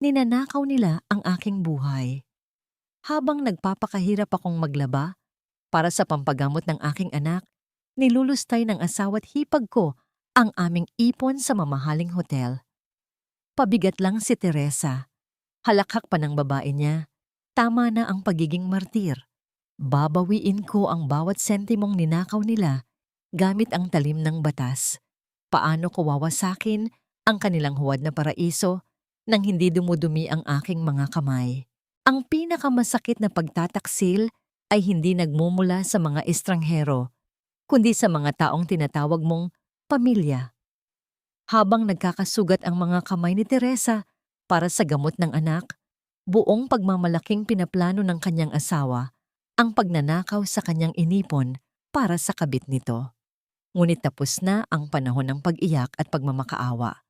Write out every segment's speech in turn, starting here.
Ninanakaw nila ang aking buhay. Habang nagpapakahirap akong maglaba para sa pampagamot ng aking anak, nilulustay ng asawa't hipag ko ang aming ipon sa mamahaling hotel. Pabigat lang si Teresa. Halakhak pa ng babae niya. Tama na ang pagiging martir. Babawiin ko ang bawat sentimong ninakaw nila gamit ang talim ng batas. Paano ko wawasakin ang kanilang huwad na paraiso nang hindi dumudumi ang aking mga kamay? Ang pinakamasakit na pagtataksil ay hindi nagmumula sa mga estranghero, kundi sa mga taong tinatawag mong pamilya. Habang nagkakasugat ang mga kamay ni Teresa para sa gamot ng anak, buong pagmamalaking pinaplano ng kanyang asawa ang pagnanakaw sa kanyang inipon para sa kabit nito. Ngunit tapos na ang panahon ng pag-iyak at pagmamakaawa.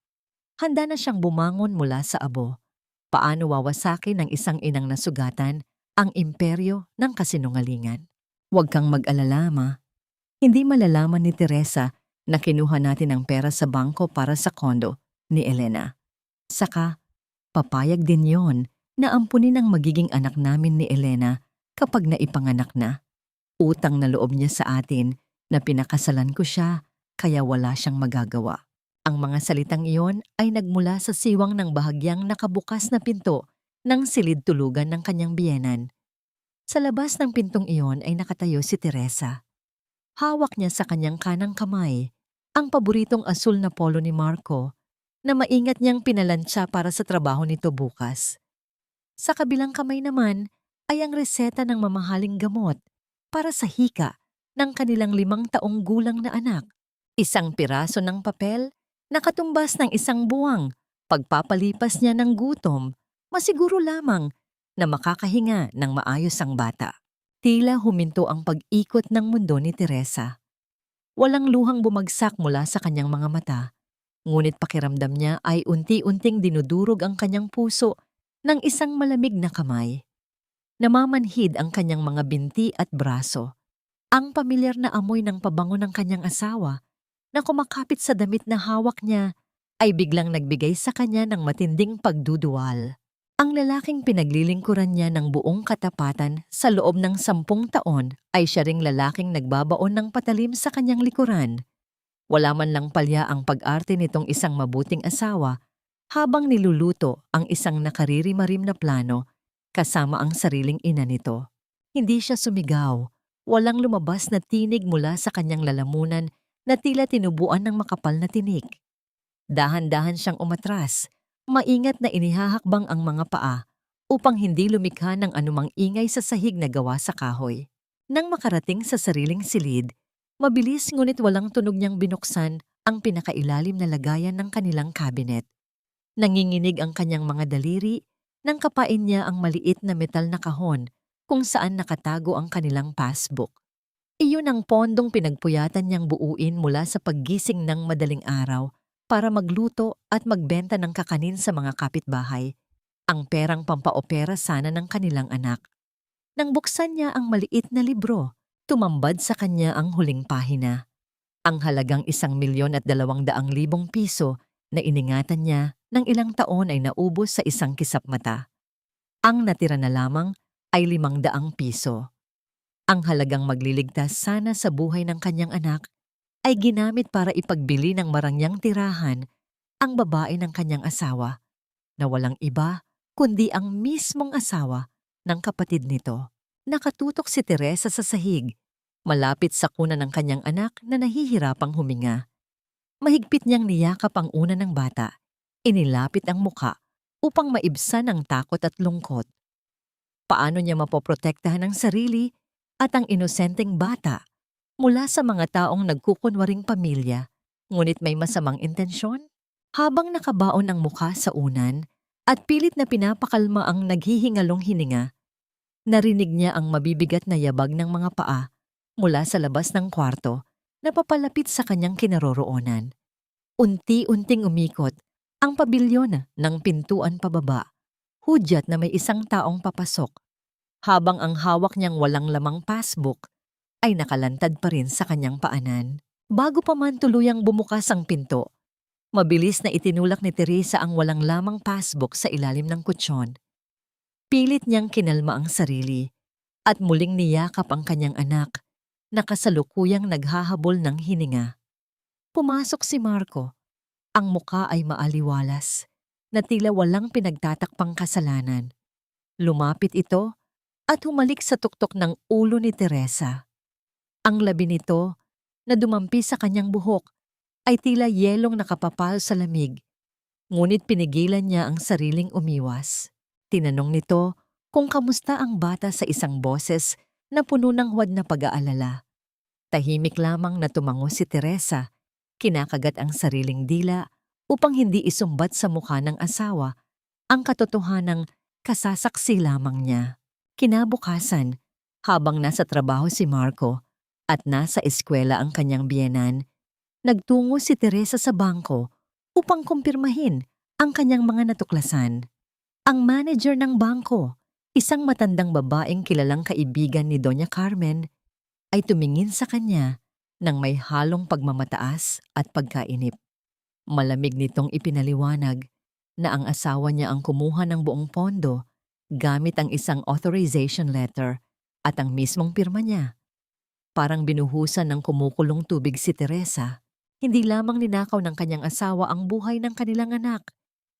Handa na siyang bumangon mula sa abo. Paano wawasakin ng isang inang nasugatan ang imperyo ng kasinungalingan? Huwag kang mag-alala, ma. Hindi malalaman ni Teresa na kinuha natin ang pera sa bangko para sa kondo ni Elena. Saka, papayag din yon na ampunin ang magiging anak namin ni Elena kapag naipanganak na. Utang na loob niya sa atin na pinakasalan ko siya kaya wala siyang magagawa. Ang mga salitang iyon ay nagmula sa siwang ng bahagyang nakabukas na pinto ng silid tulugan ng kanyang biyenan. Sa labas ng pintong iyon ay nakatayo si Teresa. Hawak niya sa kanyang kanang kamay ang paboritong asul na polo ni Marco na maingat niyang pinalansya para sa trabaho nito bukas. Sa kabilang kamay naman ay ang reseta ng mamahaling gamot para sa hika ng kanilang 5 taong gulang na anak. Isang piraso ng papel na katumbas ng isang buwang pagpapalipas niya ng gutom, masiguro lamang na makakahinga ng maayos ang bata. Tila huminto ang pag-ikot ng mundo ni Teresa. Walang luhang bumagsak mula sa kanyang mga mata, ngunit pakiramdam niya ay unti-unting dinudurog ang kanyang puso ng isang malamig na kamay. Namamanhid ang kanyang mga binti at braso. Ang pamilyar na amoy ng pabango ng kanyang asawa na kumakapit sa damit na hawak niya ay biglang nagbigay sa kanya ng matinding pagduduwal. Ang lalaking pinaglilingkuran niya ng buong katapatan sa loob ng 10 taon ay siya ring lalaking nagbabaon ng patalim sa kanyang likuran. Wala man lang palya ang pag-arte nitong isang mabuting asawa habang niluluto ang isang nakaririmarim na plano kasama ang sariling ina nito. Hindi siya sumigaw. Walang lumabas na tinig mula sa kanyang lalamunan na tila tinubuan ng makapal na tinik. Dahan-dahan siyang umatras, maingat na inihahakbang ang mga paa upang hindi lumikha ng anumang ingay sa sahig na gawa sa kahoy. Nang makarating sa sariling silid, mabilis ngunit walang tunog niyang binuksan ang pinakailalim na lagayan ng kanilang kabinet. Nanginginig ang kanyang mga daliri nang kapain niya ang maliit na metal na kahon kung saan nakatago ang kanilang passbook. Iyon ang pondong pinagpuyatan niyang buuin mula sa paggising ng madaling araw para magluto at magbenta ng kakanin sa mga kapitbahay, ang perang pampaopera sana ng kanilang anak. Nang buksan niya ang maliit na libro, tumambad sa kanya ang huling pahina. Ang halagang 1,200,000 piso na iningatan niya ng ilang taon ay naubos sa isang kisap mata. Ang natira na lamang ay 500 piso. Ang halagang magliligtas sana sa buhay ng kanyang anak ay ginamit para ipagbili ng marangyang tirahan ang babae ng kanyang asawa na walang iba kundi ang mismong asawa ng kapatid nito. Nakatutok si Teresa sa sahig, malapit sa kuna ng kanyang anak na nahihirapang huminga. Mahigpit niyang niyakap ang una ng bata, inilapit ang muka upang maibsan ang takot at lungkot. Paano niya mapoprotektahan ang sarili at ang inosenteng bata mula sa mga taong nagkukunwaring pamilya, ngunit may masamang intensyon? Habang nakabaon ang mukha sa unan at pilit na pinapakalma ang naghihingalong hininga, narinig niya ang mabibigat na yabag ng mga paa mula sa labas ng kwarto na papalapit sa kanyang kinaroroonan. Unti-unting umikot ang pabilyon ng pintuan pababa, hudyat na may isang taong papasok, habang ang hawak niyang walang lamang passbook ay nakalantad pa rin sa kanyang paanan. Bago pa man tuluyang bumukas ang pinto, Mabilis na itinulak ni Teresa ang walang lamang passbook sa ilalim ng kutsyon. Pilit niyang kinalma ang sarili at muling niyakap ang kanyang anak na kasalukuyang naghahabol ng hininga. Pumasok si Marco. Ang muka ay maaliwalas na tila walang pinagtatakpang kasalanan. Lumapit ito at humalik sa tuktok ng ulo ni Teresa. Ang labi nito na dumampi sa kanyang buhok ay tila yelong nakapapal sa lamig, ngunit pinigilan niya ang sariling umiwas. Tinanong nito kung kamusta ang bata sa isang boses na puno ng huwad na pag-aalala. Tahimik lamang na tumango si Teresa, kinakagat ang sariling dila upang hindi isumbat sa mukha ng asawa ang katotohanang kasasaksi lamang niya. Kinabukasan, habang nasa trabaho si Marco at nasa eskwela ang kanyang biyenan, nagtungo si Teresa sa bangko upang kumpirmahin ang kanyang mga natuklasan. Ang manager ng bangko, isang matandang babaeng kilalang kaibigan ni Doña Carmen, ay tumingin sa kanya ng may halong pagmamataas at pagkainip. Malamig nitong ipinaliwanag na ang asawa niya ang kumuha ng buong pondo gamit ang isang authorization letter at ang mismong pirma niya. Parang binuhusan ng kumukulong tubig si Teresa. Hindi lamang ninakaw ng kanyang asawa ang buhay ng kanilang anak,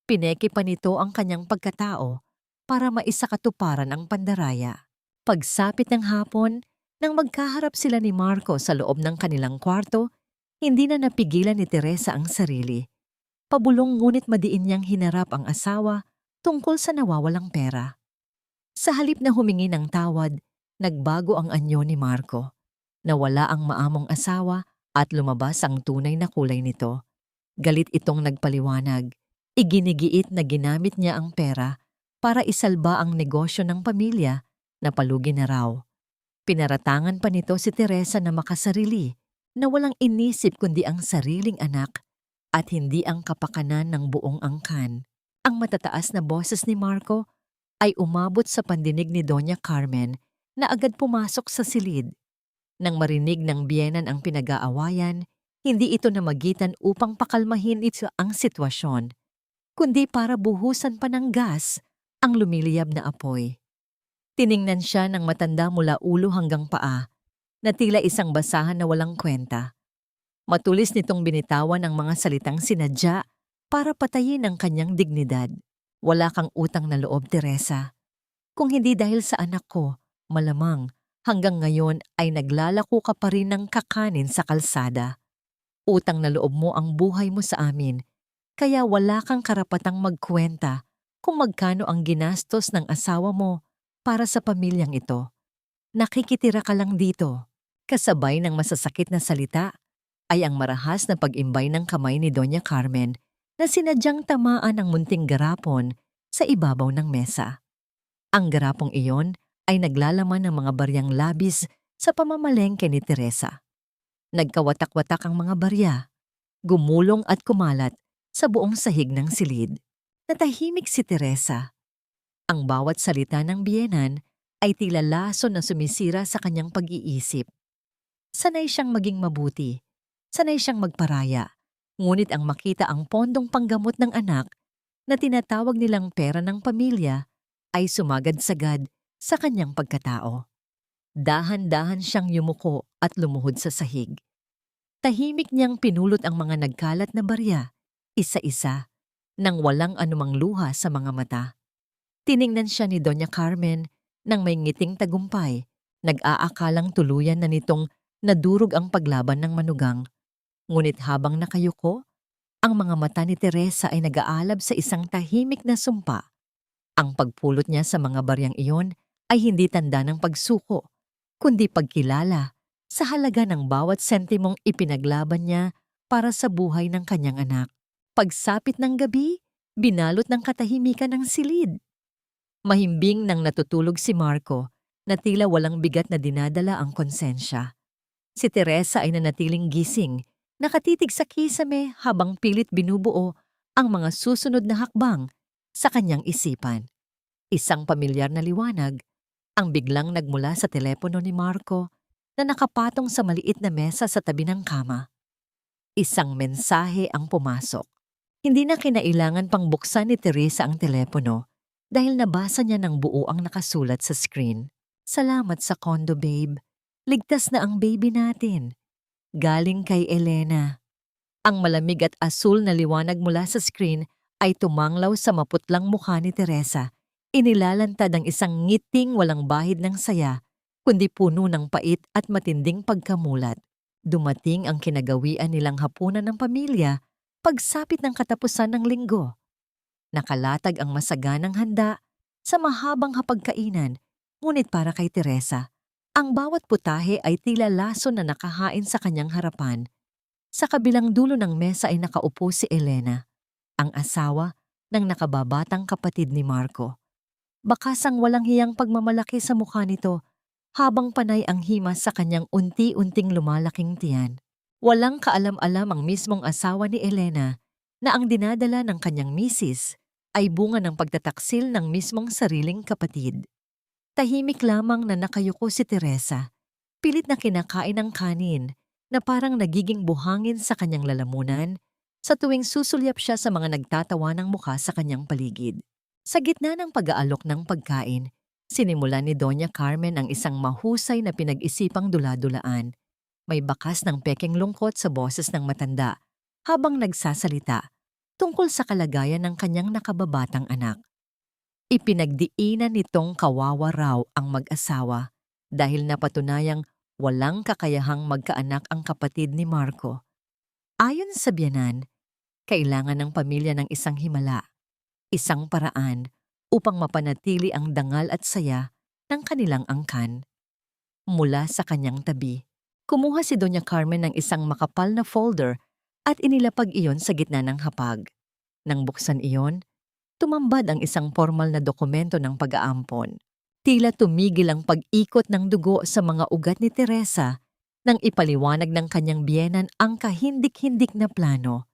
pineke pa nito ang kanyang pagkatao para maisakatuparan ang pandaraya. Pagsapit ng hapon, nang magkaharap sila ni Marco sa loob ng kanilang kwarto, hindi na napigilan ni Teresa ang sarili. Pabulong ngunit madiin niyang hinarap ang asawa tungkol sa nawawalang pera. Sa halip na humingi ng tawad, nagbago ang anyo ni Marco. Nawala ang maamong asawa at lumabas ang tunay na kulay nito. Galit itong nagpaliwanag. Iginigiit na ginamit niya ang pera para isalba ang negosyo ng pamilya na palugi na raw. Pinaratangan pa nito si Teresa na makasarili, na walang inisip kundi ang sariling anak at hindi ang kapakanan ng buong angkan. Ang matataas na boses ni Marco ay umabot sa pandinig ni Doña Carmen na agad pumasok sa silid. Nang marinig ng biyenan ang pinag-aawayan, hindi ito namagitan upang pakalmahin ito ang sitwasyon, kundi para buhusan pa ng gas ang lumiliyab na apoy. Tiningnan siya ng matanda mula ulo hanggang paa, na tila isang basahan na walang kwenta. Matulis nitong binitawan ang mga salitang sinadya para patayin ang kanyang dignidad. Wala kang utang na loob, Teresa. Kung hindi dahil sa anak ko, malamang hanggang ngayon ay naglalako ka pa rin ng kakanin sa kalsada. Utang na loob mo ang buhay mo sa amin, kaya wala kang karapatang magkwenta kung magkano ang ginastos ng asawa mo para sa pamilyang ito. Nakikitira ka lang dito. Kasabay ng masasakit na salita ay ang marahas na pag-imbay ng kamay ni Doña Carmen na sinadyang tamaan ng munting garapon sa ibabaw ng mesa. Ang garapong iyon ay naglalaman ng mga baryang labis sa pamamalengke ni Teresa. Nagkawatak-watak ang mga barya, gumulong at kumalat sa buong sahig ng silid. Natahimik si Teresa. Ang bawat salita ng biyenan ay tila laso na sumisira sa kanyang pag-iisip. Sanay siyang maging mabuti, sanay siyang magparaya, ngunit ang makita ang pondong panggamot ng anak na tinatawag nilang pera ng pamilya ay sumagad-sagad sa kanyang pagkatao. Dahan-dahan siyang yumuko at lumuhod sa sahig. Tahimik niyang pinulot ang mga nagkalat na barya, isa-isa, nang walang anumang luha sa mga mata. Tiningnan siya ni Doña Carmen nang may ngiting tagumpay, nag-aakalang tuluyan na nitong nadurog ang paglaban ng manugang. Ngunit habang nakayuko, ang mga mata ni Teresa ay nag-aalab sa isang tahimik na sumpa. Ang pagpulot niya sa mga baryang iyon ay hindi tanda ng pagsuko, kundi pagkilala sa halaga ng bawat sentimong ipinaglaban niya para sa buhay ng kanyang anak. Pagsapit ng gabi, binalot ng katahimikan ng silid. Mahimbing nang natutulog si Marco na tila walang bigat na dinadala ang konsensya. Si Teresa ay nanatiling gising, nakatitig sa kisame habang pilit binubuo ang mga susunod na hakbang sa kanyang isipan. Isang pamilyar na liwanag ang biglang nagmula sa telepono ni Marco na nakapatong sa maliit na mesa sa tabi ng kama. Isang mensahe ang pumasok. Hindi na kinailangan pang buksan ni Teresa ang telepono dahil nabasa niya ng buo ang nakasulat sa screen. Salamat sa kondo, babe. Ligtas na ang baby natin. Galing kay Elena. Ang malamig at asul na liwanag mula sa screen ay tumanglaw sa maputlang mukha ni Teresa. Inilalantad ang isang ngiting walang bahid ng saya, kundi puno ng pait at matinding pagkamulat. Dumating ang kinagawian nilang hapunan ng pamilya pagsapit ng katapusan ng linggo. Nakalatag ang masaganang handa sa mahabang hapagkainan, ngunit para kay Teresa, ang bawat putahe ay tila laso na nakahain sa kanyang harapan. Sa kabilang dulo ng mesa ay nakaupo si Elena, ang asawa ng nakababatang kapatid ni Marco. Bakas ang walang hiyang pagmamalaki sa mukha nito habang panay ang himas sa kanyang unti-unting lumalaking tiyan. Walang kaalam-alam ang mismong asawa ni Elena na ang dinadala ng kanyang misis ay bunga ng pagtataksil ng mismong sariling kapatid. Tahimik lamang na nakayuko si Teresa, pilit na kinakain ng kanin na parang nagiging buhangin sa kanyang lalamunan sa tuwing susulyap siya sa mga nagtatawa ng mukha sa kanyang paligid. Sa gitna ng pag-aalok ng pagkain, sinimulan ni Doña Carmen ang isang mahusay na pinag-isipang dula-dulaan. May bakas ng pekeng lungkot sa boses ng matanda habang nagsasalita tungkol sa kalagayan ng kanyang nakababatang anak. Ipinagdiinan nitong kawawa raw ang mag-asawa dahil napatunayang walang kakayahang magkaanak ang kapatid ni Marco. Ayon sa biyenan, kailangan ng pamilya ng isang himala, isang paraan upang mapanatili ang dangal at saya ng kanilang angkan. Mula sa kanyang tabi, kumuha si Doña Carmen ng isang makapal na folder at inilapag iyon sa gitna ng hapag. Nang buksan iyon, tumambad ang isang formal na dokumento ng pag-aampon. Tila tumigil ang pag-ikot ng dugo sa mga ugat ni Teresa nang ipaliwanag ng kanyang biyenan ang kahindik-hindik na plano.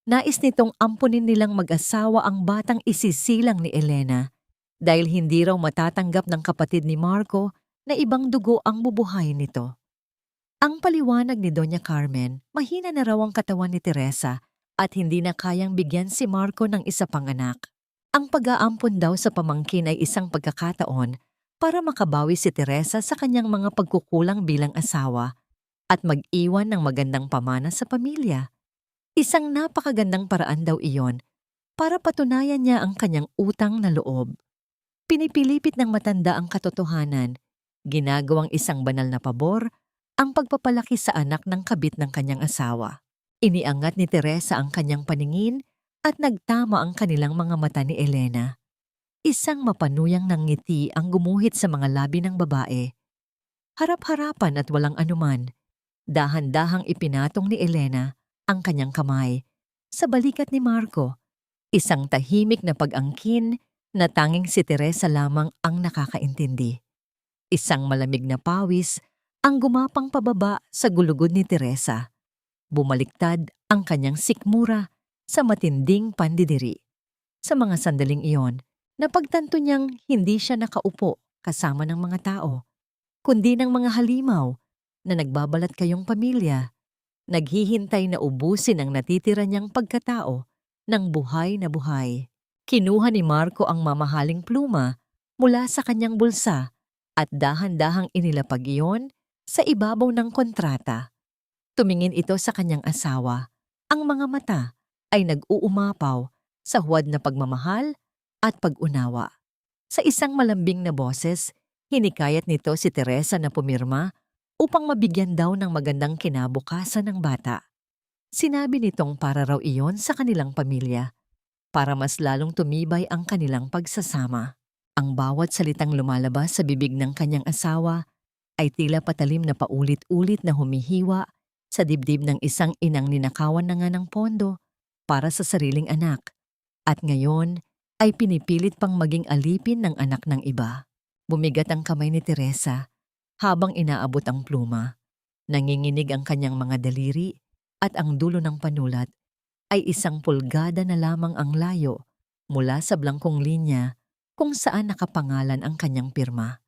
Nais nitong ampunin nilang mag-asawa ang batang isisilang ni Elena dahil hindi raw matatanggap ng kapatid ni Marco na ibang dugo ang bubuhayin nito. Ang paliwanag ni Doña Carmen, mahina na raw ang katawan ni Teresa at hindi na kayang bigyan si Marco ng isa pang anak. Ang pag-aampon daw sa pamangkin ay isang pagkakataon para makabawi si Teresa sa kanyang mga pagkukulang bilang asawa at mag-iwan ng magandang pamana sa pamilya. Isang napakagandang paraan daw iyon para patunayan niya ang kanyang utang na loob. Pinipilipit ng matanda ang katotohanan, ginagawang isang banal na pabor ang pagpapalaki sa anak ng kabit ng kanyang asawa. Iniangat ni Teresa ang kanyang paningin at nagtama ang kanilang mga mata ni Elena. Isang mapanuyang ng ngiti ang gumuhit sa mga labi ng babae. Harap-harapan at walang anuman, dahan-dahang ipinatong ni Elena ang kanyang kamay sa balikat ni Marco. Isang tahimik na pag-angkin na tanging si Teresa lamang ang nakakaintindi. Isang malamig na pawis ang gumapang pababa sa gulugod ni Teresa. Bumaliktad ang kanyang sikmura sa matinding pandidiri. Sa mga sandaling iyon, napagtanto niyang hindi siya nakaupo kasama ng mga tao, kundi ng mga halimaw na nagbabalat kayong pamilya, naghihintay na ubusin ang natitira niyang pagkatao ng buhay na buhay. Kinuha ni Marco ang mamahaling pluma mula sa kanyang bulsa at dahan-dahang inilapag iyon sa ibabaw ng kontrata. Tumingin ito sa kanyang asawa. Ang mga mata ay nag-uumapaw sa huwad na pagmamahal at pag-unawa. Sa isang malambing na boses, hinikayat nito si Teresa na pumirma upang mabigyan daw ng magandang kinabukasan ng bata. Sinabi nitong para raw iyon sa kanilang pamilya, para mas lalong tumibay ang kanilang pagsasama. Ang bawat salitang lumalabas sa bibig ng kanyang asawa ay tila patalim na paulit-ulit na humihiwa sa dibdib ng isang inang ninakawan na nga ng pondo para sa sariling anak, at ngayon ay pinipilit pang maging alipin ng anak ng iba. Bumigat ang kamay ni Teresa habang inaabot ang pluma. Nanginginig ang kanyang mga daliri at ang dulo ng panulat ay isang pulgada na lamang ang layo mula sa blangkong linya kung saan nakapangalan ang kanyang pirma.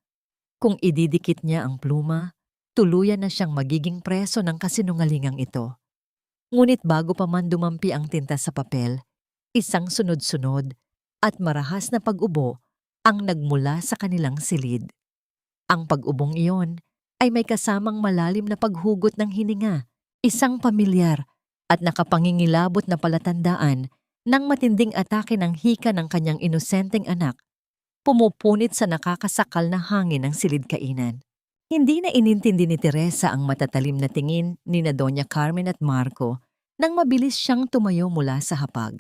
Kung ididikit niya ang pluma, tuluyan na siyang magiging preso ng kasinungalingang ito. Ngunit bago pa man dumampi ang tinta sa papel, Isang sunod-sunod at marahas na pag-ubo ang nagmula sa kanilang silid. Ang pag-ubong iyon ay may kasamang malalim na paghugot ng hininga, isang pamilyar at nakapangingilabot na palatandaan ng matinding atake ng hika ng kanyang inosenteng anak, pumupunit sa nakakasakal na hangin ng silid-kainan. Hindi na inintindi ni Teresa ang matatalim na tingin ni na Doña Carmen at Marco nang mabilis siyang tumayo mula sa hapag.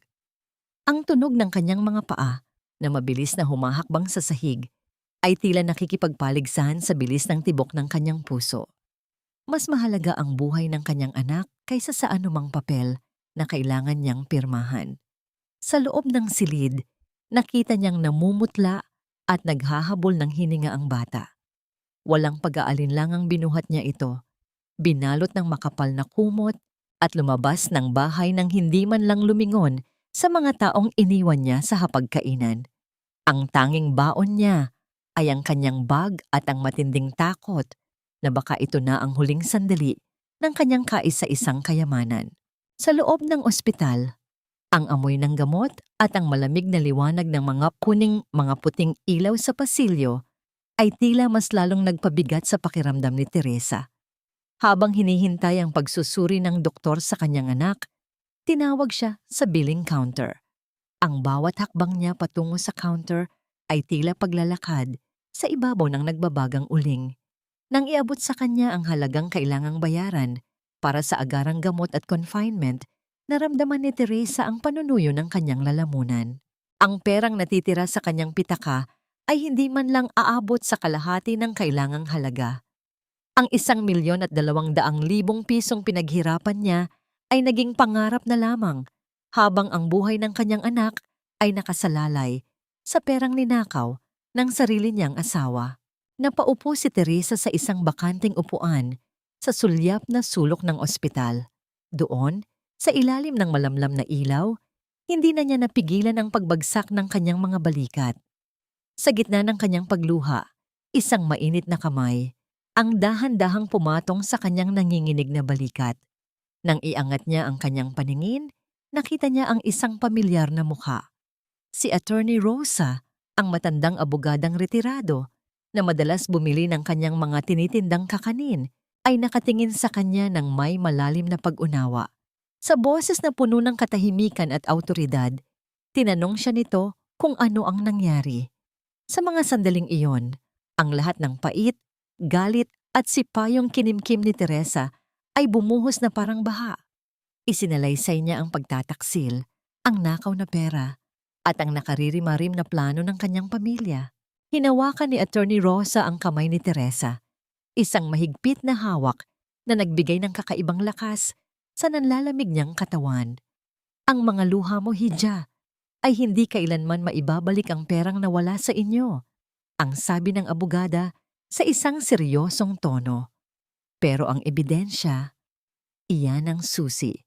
Ang tunog ng kanyang mga paa na mabilis na humahakbang sa sahig ay tila nakikipagpaligsahan sa bilis ng tibok ng kanyang puso. Mas mahalaga ang buhay ng kanyang anak kaysa sa anumang papel na kailangan niyang pirmahan. Sa loob ng silid, nakita niyang namumutla at naghahabol ng hininga ang bata. Walang pag-aalinlangang binuhat niya ito, binalot ng makapal na kumot at lumabas ng bahay nang hindi man lang lumingon sa mga taong iniwan niya sa hapagkainan. Ang tanging baon niya ay ang kanyang bag at ang matinding takot na baka ito na ang huling sandali ng kanyang kaisa-isang kayamanan. Sa loob ng ospital, ang amoy ng gamot at ang malamig na liwanag ng mga puting ilaw sa pasilyo ay tila mas lalong nagpabigat sa pakiramdam ni Teresa. Habang hinihintay ang pagsusuri ng doktor sa kanyang anak, tinawag siya sa billing counter. Ang bawat hakbang niya patungo sa counter ay tila paglalakad sa ibabaw ng nagbabagang uling. Nang iabot sa kanya ang halagang kailangang bayaran para sa agarang gamot at confinement, naramdaman ni Teresa ang panunuyo ng kanyang lalamunan. Ang perang natitira sa kanyang pitaka ay hindi man lang aabot sa kalahati ng kailangang halaga. Ang 1,200,000 pisong pinaghirapan niya ay naging pangarap na lamang, habang ang buhay ng kanyang anak ay nakasalalay sa perang ninakaw ng sarili niyang asawa. Napaupo si Teresa sa isang bakanting upuan sa sulyap na sulok ng ospital. Doon, sa ilalim ng malamlam na ilaw, hindi na niya napigilan ang pagbagsak ng kanyang mga balikat. Sa gitna ng kanyang pagluha, isang mainit na kamay ang dahan-dahang pumatong sa kanyang nanginginig na balikat. Nang iangat niya ang kanyang paningin, nakita niya ang isang pamilyar na mukha. Si Attorney Rosa, ang matandang abogadang retirado na madalas bumili ng kanyang mga tinitindang kakanin, ay nakatingin sa kanya ng may malalim na pag-unawa. Sa boses na puno ng katahimikan at awtoridad, tinanong siya nito kung ano ang nangyari. Sa mga sandaling iyon, ang lahat ng pait, galit at sipayong kinimkim ni Teresa ay bumuhos na parang baha. Isinalaysay niya ang pagtataksil, ang nakaw na pera, at ang nakaririmarim na plano ng kanyang pamilya. Hinawakan ni Attorney Rosa ang kamay ni Teresa, isang mahigpit na hawak na nagbigay ng kakaibang lakas sa nanlalamig niyang katawan. Ang mga luha mo, Hidya, ay hindi kailanman maibabalik ang perang nawala sa inyo, ang sabi ng abogada sa isang seryosong tono. Pero ang ebidensya, iyan ang susi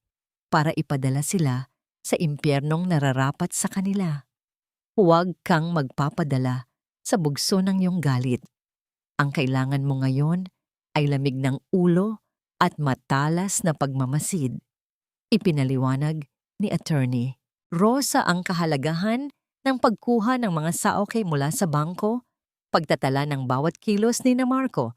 para ipadala sila sa impyernong nararapat sa kanila. Huwag kang magpapadala sa bugso ng iyong galit. Ang kailangan mo ngayon ay lamig ng ulo at matalas na pagmamasid. Ipinaliwanag ni Attorney Rosa ang kahalagahan ng pagkuha ng mga saokey mula sa bangko, pagtatala ng bawat kilos ni na Marco,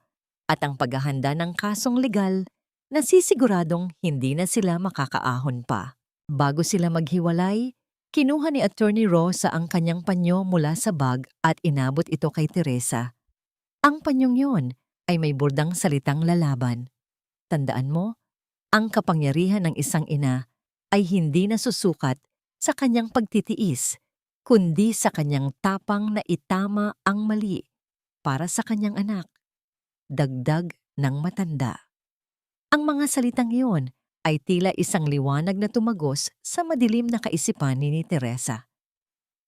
at ang paghahanda ng kasong legal na sisiguradong hindi na sila makakaahon pa. Bago sila maghiwalay, kinuha ni Attorney Rosa ang kanyang panyo mula sa bag at inabot ito kay Teresa. Ang panyong yon ay may burdang salitang lalaban. Tandaan mo, ang kapangyarihan ng isang ina ay hindi nasusukat sa kanyang pagtitiis, kundi sa kanyang tapang na itama ang mali para sa kanyang anak. Dagdag ng matanda. Ang mga salitang iyon ay tila isang liwanag na tumagos sa madilim na kaisipan ni Teresa.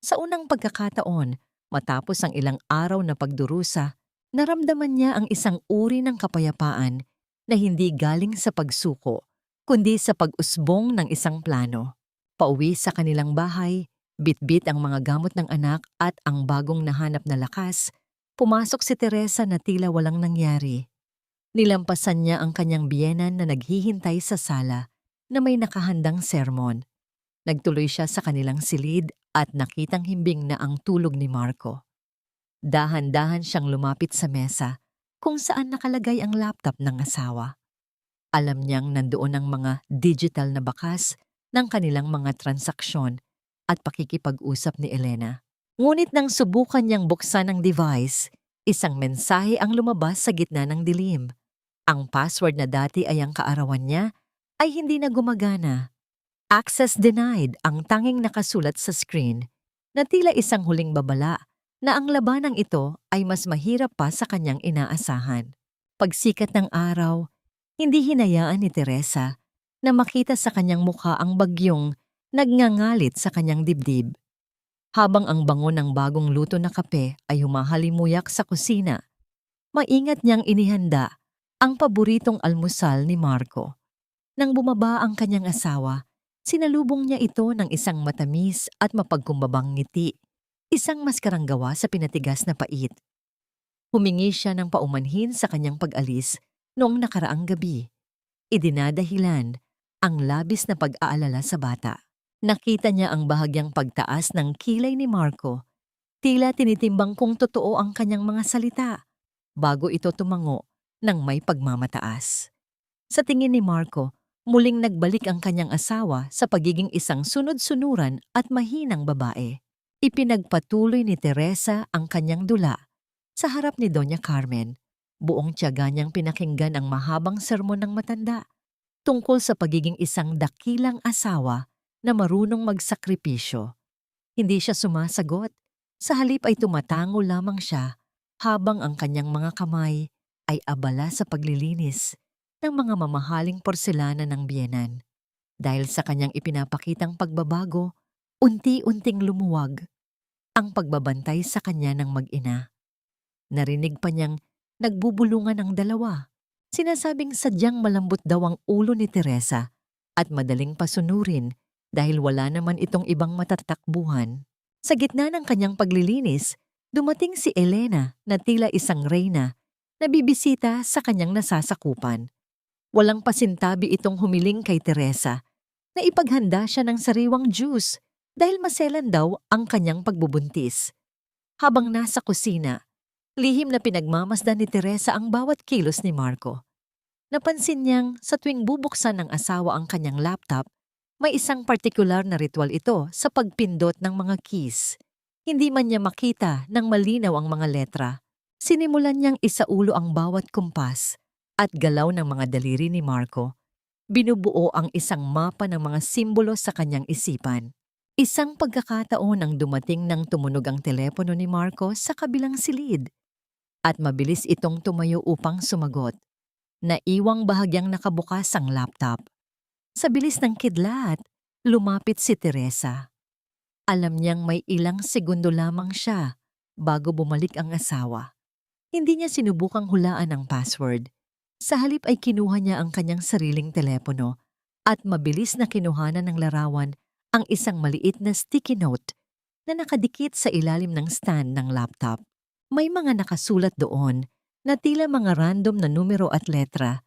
Sa unang pagkakataon, matapos ang ilang araw na pagdurusa, naramdaman niya ang isang uri ng kapayapaan na hindi galing sa pagsuko, kundi sa pag-usbong ng isang plano. Pauwi sa kanilang bahay, bitbit ang mga gamot ng anak at ang bagong nahanap na lakas, pumasok si Teresa na tila walang nangyari. Nilampasan niya ang kanyang biyenan na naghihintay sa sala na may nakahandang sermon. Nagtuloy siya sa kanilang silid at nakitang himbing na ang tulog ni Marco. Dahan-dahan siyang lumapit sa mesa kung saan nakalagay ang laptop ng asawa. Alam niyang nandoon ang mga digital na bakas ng kanilang mga transaksyon at pakikipag-usap ni Elena. Ngunit nang subukan niyang buksan ang device, isang mensahe ang lumabas sa gitna ng dilim. Ang password na dati ay ang kaarawan niya ay hindi na gumagana. Access denied ang tanging nakasulat sa screen na tila isang huling babala na ang labanang ito ay mas mahirap pa sa kanyang inaasahan. Pagsikat ng araw, hindi hinayaan ni Teresa na makita sa kanyang mukha ang bagyong nagngangalit sa kanyang dibdib. Habang ang bango ng bagong luto na kape ay humahalimuyak sa kusina, maingat niyang inihanda ang paboritong almusal ni Marco. Nang bumaba ang kanyang asawa, sinalubong niya ito ng isang matamis at mapagkumbabang ngiti, isang maskarang gawa sa pinatigas na pait. Humingi siya ng paumanhin sa kanyang pag-alis noong nakaraang gabi. Idinadahilan ang labis na pag-aalala sa bata. Nakita niya ang bahagyang pagtaas ng kilay ni Marco. Tila tinitimbang kung totoo ang kanyang mga salita bago ito tumango ng may pagmamataas. Sa tingin ni Marco, muling nagbalik ang kanyang asawa sa pagiging isang sunod-sunuran at mahinang babae. Ipinagpatuloy ni Teresa ang kanyang dula sa harap ni Doña Carmen. Buong tiyaga niyang pinakinggan ang mahabang sermon ng matanda tungkol sa pagiging isang dakilang asawa na marunong magsakripisyo. Hindi siya sumasagot. Sa halip ay tumatango lamang siya habang ang kanyang mga kamay ay abala sa paglilinis ng mga mamahaling porselana ng biyenan. Dahil sa kanyang ipinapakitang pagbabago, unti-unting lumuwag ang pagbabantay sa kanya ng mag-ina. Narinig pa niyang nagbubulungan ang dalawa. Sinasabing sadyang malambot daw ang ulo ni Teresa at madaling pasunurin dahil wala naman itong ibang matatakbuhan. Sa gitna ng kanyang paglilinis, dumating si Elena na tila isang reyna na bibisita sa kanyang nasasakupan. Walang pasintabi itong humiling kay Teresa na ipaghanda siya ng sariwang juice dahil maselan daw ang kanyang pagbubuntis. Habang nasa kusina, lihim na pinagmamasdan ni Teresa ang bawat kilos ni Marco. Napansin niyang sa tuwing bubuksan ng asawa ang kanyang laptop, may isang partikular na ritual ito sa pagpindot ng mga keys. Hindi man niya makita ng malinaw ang mga letra. Sinimulan niyang isaulo ang bawat kumpas at galaw ng mga daliri ni Marco. Binubuo ang isang mapa ng mga simbolo sa kanyang isipan. Isang pagkakataon ang dumating nang tumunog ang telepono ni Marco sa kabilang silid. At mabilis itong tumayo upang sumagot. Naiwang bahagyang nakabukas ang laptop. Sa bilis ng kidlat, lumapit si Teresa. Alam niyang may ilang segundo lamang siya bago bumalik ang asawa. Hindi niya sinubukang hulaan ang password. Sa halip ay kinuha niya ang kanyang sariling telepono at mabilis na kinuhanan ng larawan ang isang maliit na sticky note na nakadikit sa ilalim ng stand ng laptop. May mga nakasulat doon na tila mga random na numero at letra.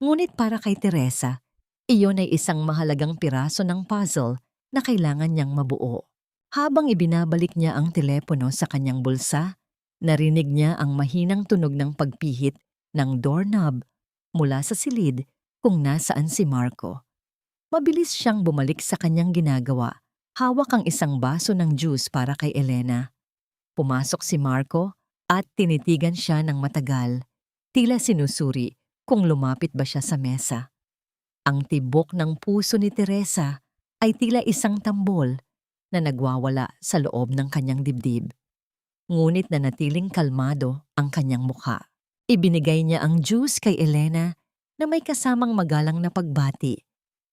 Ngunit para kay Teresa, iyon ay isang mahalagang piraso ng puzzle na kailangan niyang mabuo. Habang ibinabalik niya ang telepono sa kanyang bulsa, narinig niya ang mahinang tunog ng pagpihit ng doorknob mula sa silid kung nasaan si Marco. Mabilis siyang bumalik sa kanyang ginagawa, hawak ang isang baso ng juice para kay Elena. Pumasok si Marco at tinitigan siya ng matagal, tila sinusuri kung lumapit ba siya sa mesa. Ang tibok ng puso ni Teresa ay tila isang tambol na nagwawala sa loob ng kanyang dibdib. Ngunit nanatiling kalmado ang kanyang mukha. Ibinigay niya ang juice kay Elena na may kasamang magalang na pagbati.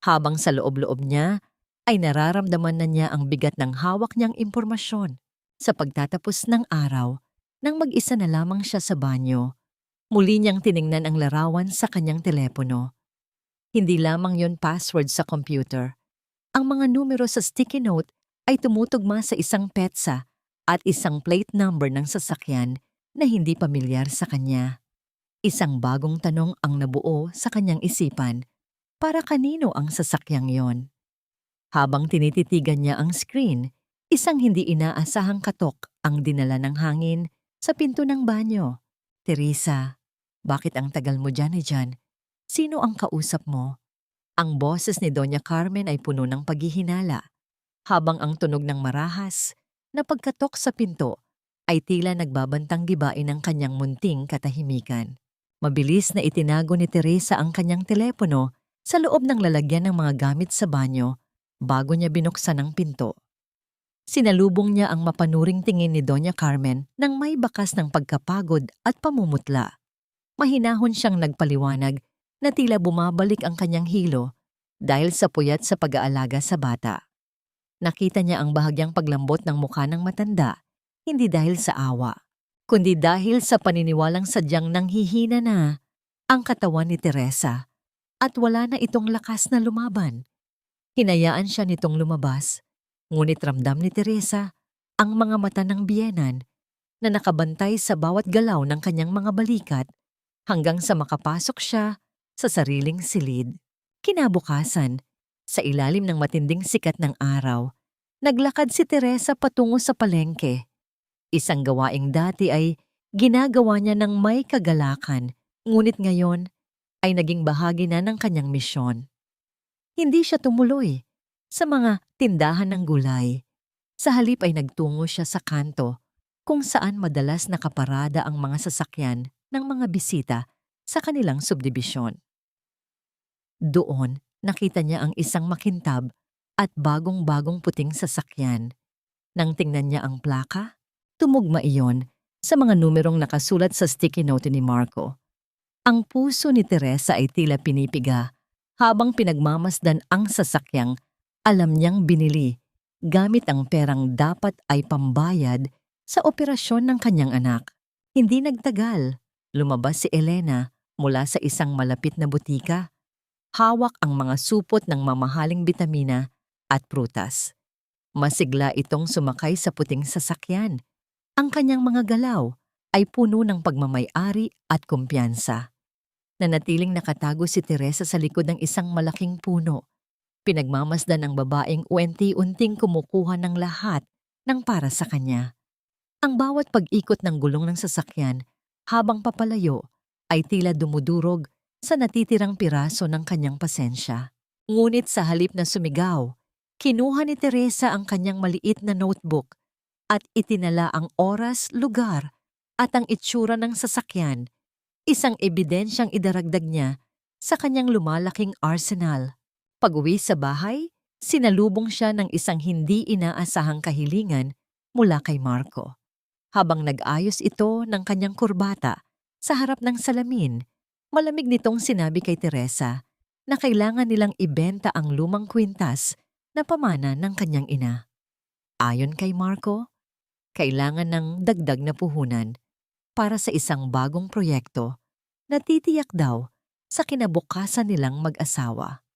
Habang sa loob-loob niya ay nararamdaman na niya ang bigat ng hawak niyang impormasyon. Sa pagtatapos ng araw, nang mag-isa na lamang siya sa banyo, muli niyang tiningnan ang larawan sa kanyang telepono. Hindi lamang yon password sa computer. Ang mga numero sa sticky note ay tumutugma sa isang petsa at isang plate number ng sasakyan na hindi pamilyar sa kanya. Isang bagong tanong ang nabuo sa kanyang isipan, para kanino ang sasakyang yon? Habang tinititigan niya ang screen, isang hindi inaasahang katok ang dinala ng hangin sa pinto ng banyo. "Teresa, bakit ang tagal mo dyan? Sino ang kausap mo?" Ang boses ni Doña Carmen ay puno ng paghihinala, habang ang tunog ng marahas na pagkatok sa pinto ay tila nagbabantang gibain ang kanyang munting katahimikan. Mabilis na itinago ni Teresa ang kanyang telepono sa loob ng lalagyan ng mga gamit sa banyo bago niya binuksan ang pinto. Sinalubong niya ang mapanuring tingin ni Doña Carmen nang may bakas ng pagkapagod at pamumutla. Mahinahon siyang nagpaliwanag na tila bumabalik ang kanyang hilo dahil sa puyat sa pag-aalaga sa bata. Nakita niya ang bahagyang paglambot ng mukha ng matanda, hindi dahil sa awa, kundi dahil sa paniniwalang sadyang nanghihina na ang katawan ni Teresa at wala na itong lakas na lumaban. Hinayaan siya nitong lumabas, ngunit ramdam ni Teresa ang mga mata ng biyenan na nakabantay sa bawat galaw ng kanyang mga balikat hanggang sa makapasok siya sa sariling silid. Kinabukasan, sa ilalim ng matinding sikat ng araw, naglakad si Teresa patungo sa palengke. Isang gawaing dati ay ginagawa niya ng may kagalakan, ngunit ngayon ay naging bahagi na ng kanyang misyon. Hindi siya tumuloy sa mga tindahan ng gulay. Sa halip ay nagtungo siya sa kanto kung saan madalas nakaparada ang mga sasakyan ng mga bisita sa kanilang subdibisyon. Doon, nakita niya ang isang makintab at bagong-bagong puting sasakyan. Nang tingnan niya ang plaka, tumugma iyon sa mga numerong nakasulat sa sticky note ni Marco. Ang puso ni Teresa ay tila pinipiga habang pinagmamasdan ang sasakyang alam niyang binili gamit ang perang dapat ay pambayad sa operasyon ng kanyang anak. Hindi nagtagal, lumabas si Elena mula sa isang malapit na butika. Hawak ang mga supot ng mamahaling bitamina at prutas. Masigla itong sumakay sa puting sasakyan. Ang kanyang mga galaw ay puno ng pagmamay-ari at kumpiyansa. Nanatiling nakatago si Teresa sa likod ng isang malaking puno. Pinagmamasdan ng babaeng unti-unting kumukuha ng lahat ng para sa kanya. Ang bawat pag-ikot ng gulong ng sasakyan habang papalayo ay tila dumudurog sa natitirang piraso ng kanyang pasensya. Ngunit sa halip na sumigaw, kinuha ni Teresa ang kanyang maliit na notebook at itinala ang oras, lugar at ang itsura ng sasakyan, isang ebidensyang idaragdag niya sa kanyang lumalaking arsenal. Pag-uwi sa bahay, sinalubong siya ng isang hindi inaasahang kahilingan mula kay Marco. Habang nag-ayos ito ng kanyang kurbata sa harap ng salamin, malamig nitong sinabi kay Teresa na kailangan nilang ibenta ang lumang kwintas na pamana ng kanyang ina. Ayon kay Marco, kailangan ng dagdag na puhunan para sa isang bagong proyekto na titiyak daw sa kinabukasan nilang mag-asawa.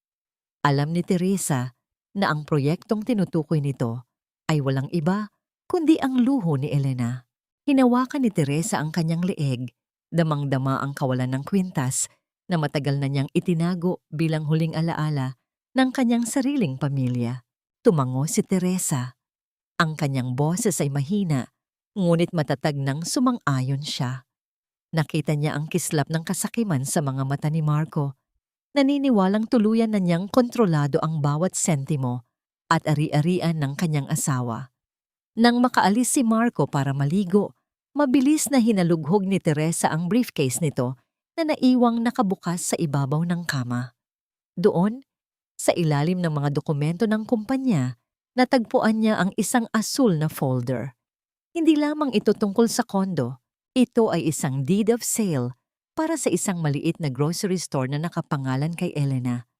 Alam ni Teresa na ang proyektong tinutukoy nito ay walang iba kundi ang luho ni Elena. Hinawakan ni Teresa ang kanyang leeg, damang-dama ang kawalan ng kwintas na matagal na niyang itinago bilang huling alaala ng kanyang sariling pamilya. Tumango si Teresa. Ang kanyang boses ay mahina, ngunit matatag nang sumang-ayon siya. Nakita niya ang kislap ng kasakiman sa mga mata ni Marco. Naniniwalang tuluyan na niyang kontrolado ang bawat sentimo at ari-arian ng kanyang asawa. Nang makaalis si Marco para maligo, mabilis na hinalughog ni Teresa ang briefcase nito na naiwang nakabukas sa ibabaw ng kama. Doon, sa ilalim ng mga dokumento ng kumpanya, natagpuan niya ang isang asul na folder. Hindi lamang ito tungkol sa kondo, ito ay isang deed of sale para sa isang maliit na grocery store na nakapangalan kay Elena.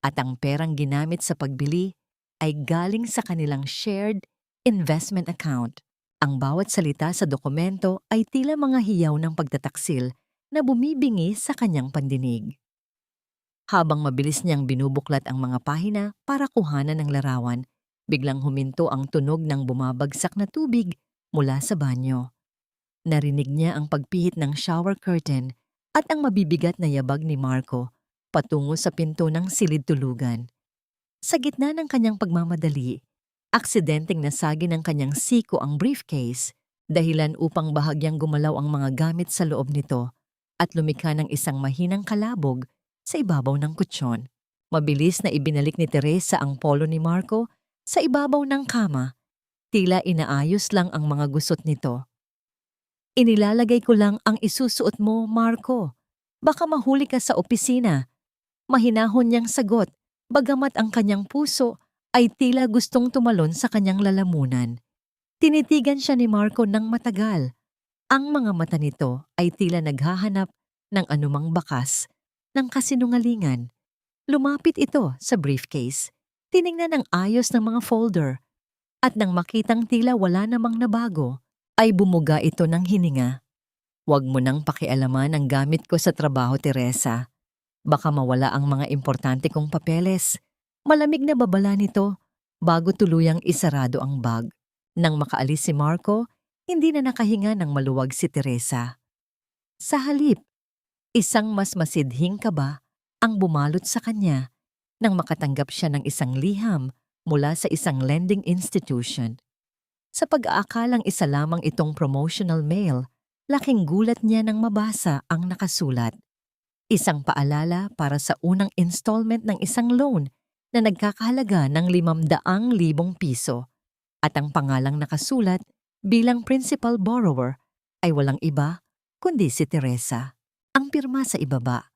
At ang perang ginamit sa pagbili ay galing sa kanilang shared investment account. Ang bawat salita sa dokumento ay tila mga hiyaw ng pagtataksil na bumibingi sa kanyang pandinig. Habang mabilis niyang binubuklat ang mga pahina para kuhanan ng larawan, biglang huminto ang tunog ng bumabagsak na tubig mula sa banyo. Narinig niya ang pagpihit ng shower curtain at ang mabibigat na yabag ni Marco patungo sa pinto ng silid tulugan. Sa gitna ng kanyang pagmamadali, aksidenteng nasagi ng kanyang siko ang briefcase, dahilan upang bahagyang gumalaw ang mga gamit sa loob nito at lumikha ng isang mahinang kalabog sa ibabaw ng kutsyon. Mabilis na ibinalik ni Teresa ang polo ni Marco sa ibabaw ng kama, tila inaayos lang ang mga gusot nito. Inilalagay ko lang ang isusuot mo, Marco. Baka mahuli ka sa opisina. Mahinahon niyang sagot, bagamat ang kanyang puso ay tila gustong tumalon sa kanyang lalamunan. Tinitigan siya ni Marco ng matagal. Ang mga mata nito ay tila naghahanap ng anumang bakas ng kasinungalingan. Lumapit ito sa briefcase. Tiningnan ang ayos ng mga folder. At nang makitang tila wala namang nabago, ay bumuga ito ng hininga. Huwag mo nang pakialaman ang gamit ko sa trabaho, Teresa. Baka mawala ang mga importante kong papeles. Malamig na babala nito bago tuluyang isarado ang bag. Nang makaalis si Marco, hindi na nakahinga ng maluwag si Teresa. Sa halip, isang mas masidhing kaba ang bumalot sa kanya nang makatanggap siya ng isang liham mula sa isang lending institution. Sa pag-aakalang isa lamang itong promotional mail, laking gulat niya nang mabasa ang nakasulat. Isang paalala para sa unang installment ng isang loan na nagkakahalaga ng 500,000 piso at ang pangalang nakasulat bilang principal borrower ay walang iba kundi si Teresa. Ang pirma sa ibaba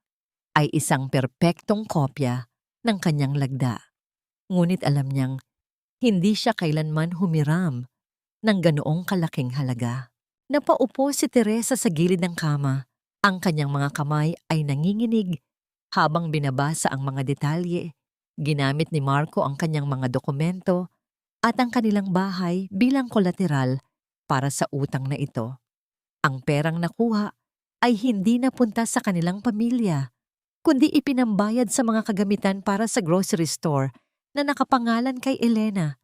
ay isang perpektong kopya ng kanyang lagda. Ngunit alam niyang hindi siya kailanman humiram ng ganoong kalaking halaga. Napaupo si Teresa sa gilid ng kama. Ang kanyang mga kamay ay nanginginig habang binabasa ang mga detalye. Ginamit ni Marco ang kanyang mga dokumento at ang kanilang bahay bilang kolateral para sa utang na ito. Ang perang nakuha ay hindi napunta sa kanilang pamilya, kundi ipinambayad sa mga kagamitan para sa grocery store na nakapangalan kay Elena.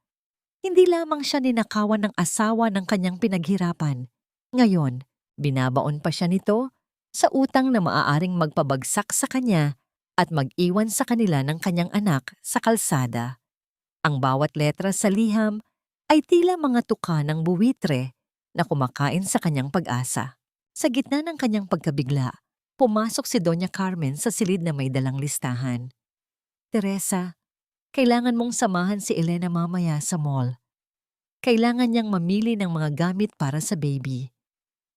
Hindi lamang siya ninakawan ng asawa ng kanyang pinaghirapan. Ngayon, binabaon pa siya nito sa utang na maaaring magpabagsak sa kanya at mag-iwan sa kanila ng kanyang anak sa kalsada. Ang bawat letra sa liham ay tila mga tuka ng buwitre na kumakain sa kanyang pag-asa. Sa gitna ng kanyang pagkabigla, pumasok si Doña Carmen sa silid na may dalang listahan. Teresa, kailangan mong samahan si Elena mamaya sa mall. Kailangan niyang mamili ng mga gamit para sa baby.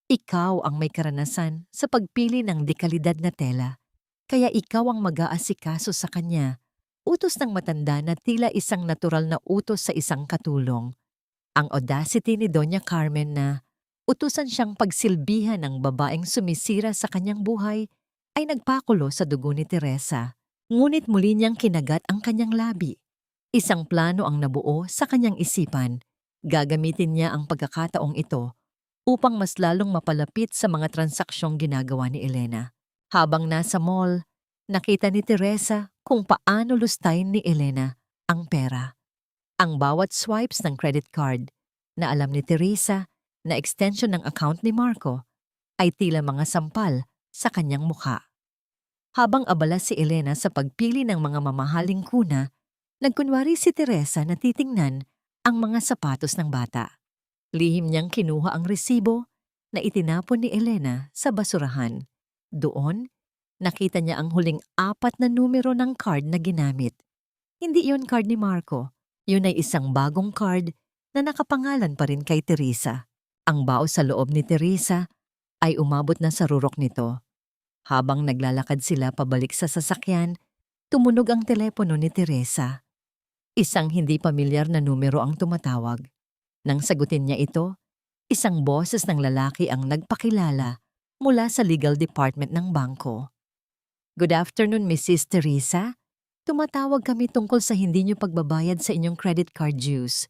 Ikaw ang may karanasan sa pagpili ng dekalidad na tela, kaya ikaw ang mag-aasikaso sa kanya. Utos ng matanda na tila isang natural na utos sa isang katulong. Ang audacity ni Doña Carmen na utusan siyang pagsilbihan ng babaeng sumisira sa kanyang buhay ay nagpakulo sa dugo ni Teresa. Ngunit muli niyang kinagat ang kanyang labi. Isang plano ang nabuo sa kanyang isipan. Gagamitin niya ang pagkakataong ito upang mas lalong mapalapit sa mga transaksyong ginagawa ni Elena. Habang nasa mall, nakita ni Teresa kung paano lustayin ni Elena ang pera. Ang bawat swipes ng credit card na alam ni Teresa na extension ng account ni Marco ay tila mga sampal sa kanyang mukha. Habang abala si Elena sa pagpili ng mga mamahaling kuna, nagkunwari si Teresa na titingnan ang mga sapatos ng bata. Lihim niyang kinuha ang resibo na itinapon ni Elena sa basurahan. Doon, nakita niya ang huling 4 na numero ng card na ginamit. Hindi iyon card ni Marco. Yun ay isang bagong card na nakapangalan pa rin kay Teresa. Ang bao sa loob ni Teresa ay umabot na sa rurok nito. Habang naglalakad sila pabalik sa sasakyan, tumunog ang telepono ni Teresa. Isang hindi pamilyar na numero ang tumatawag. Nang sagutin niya ito, isang boses ng lalaki ang nagpakilala mula sa legal department ng bangko. Good afternoon, Mrs. Teresa. Tumatawag kami tungkol sa hindi niyo pagbabayad sa inyong credit card dues.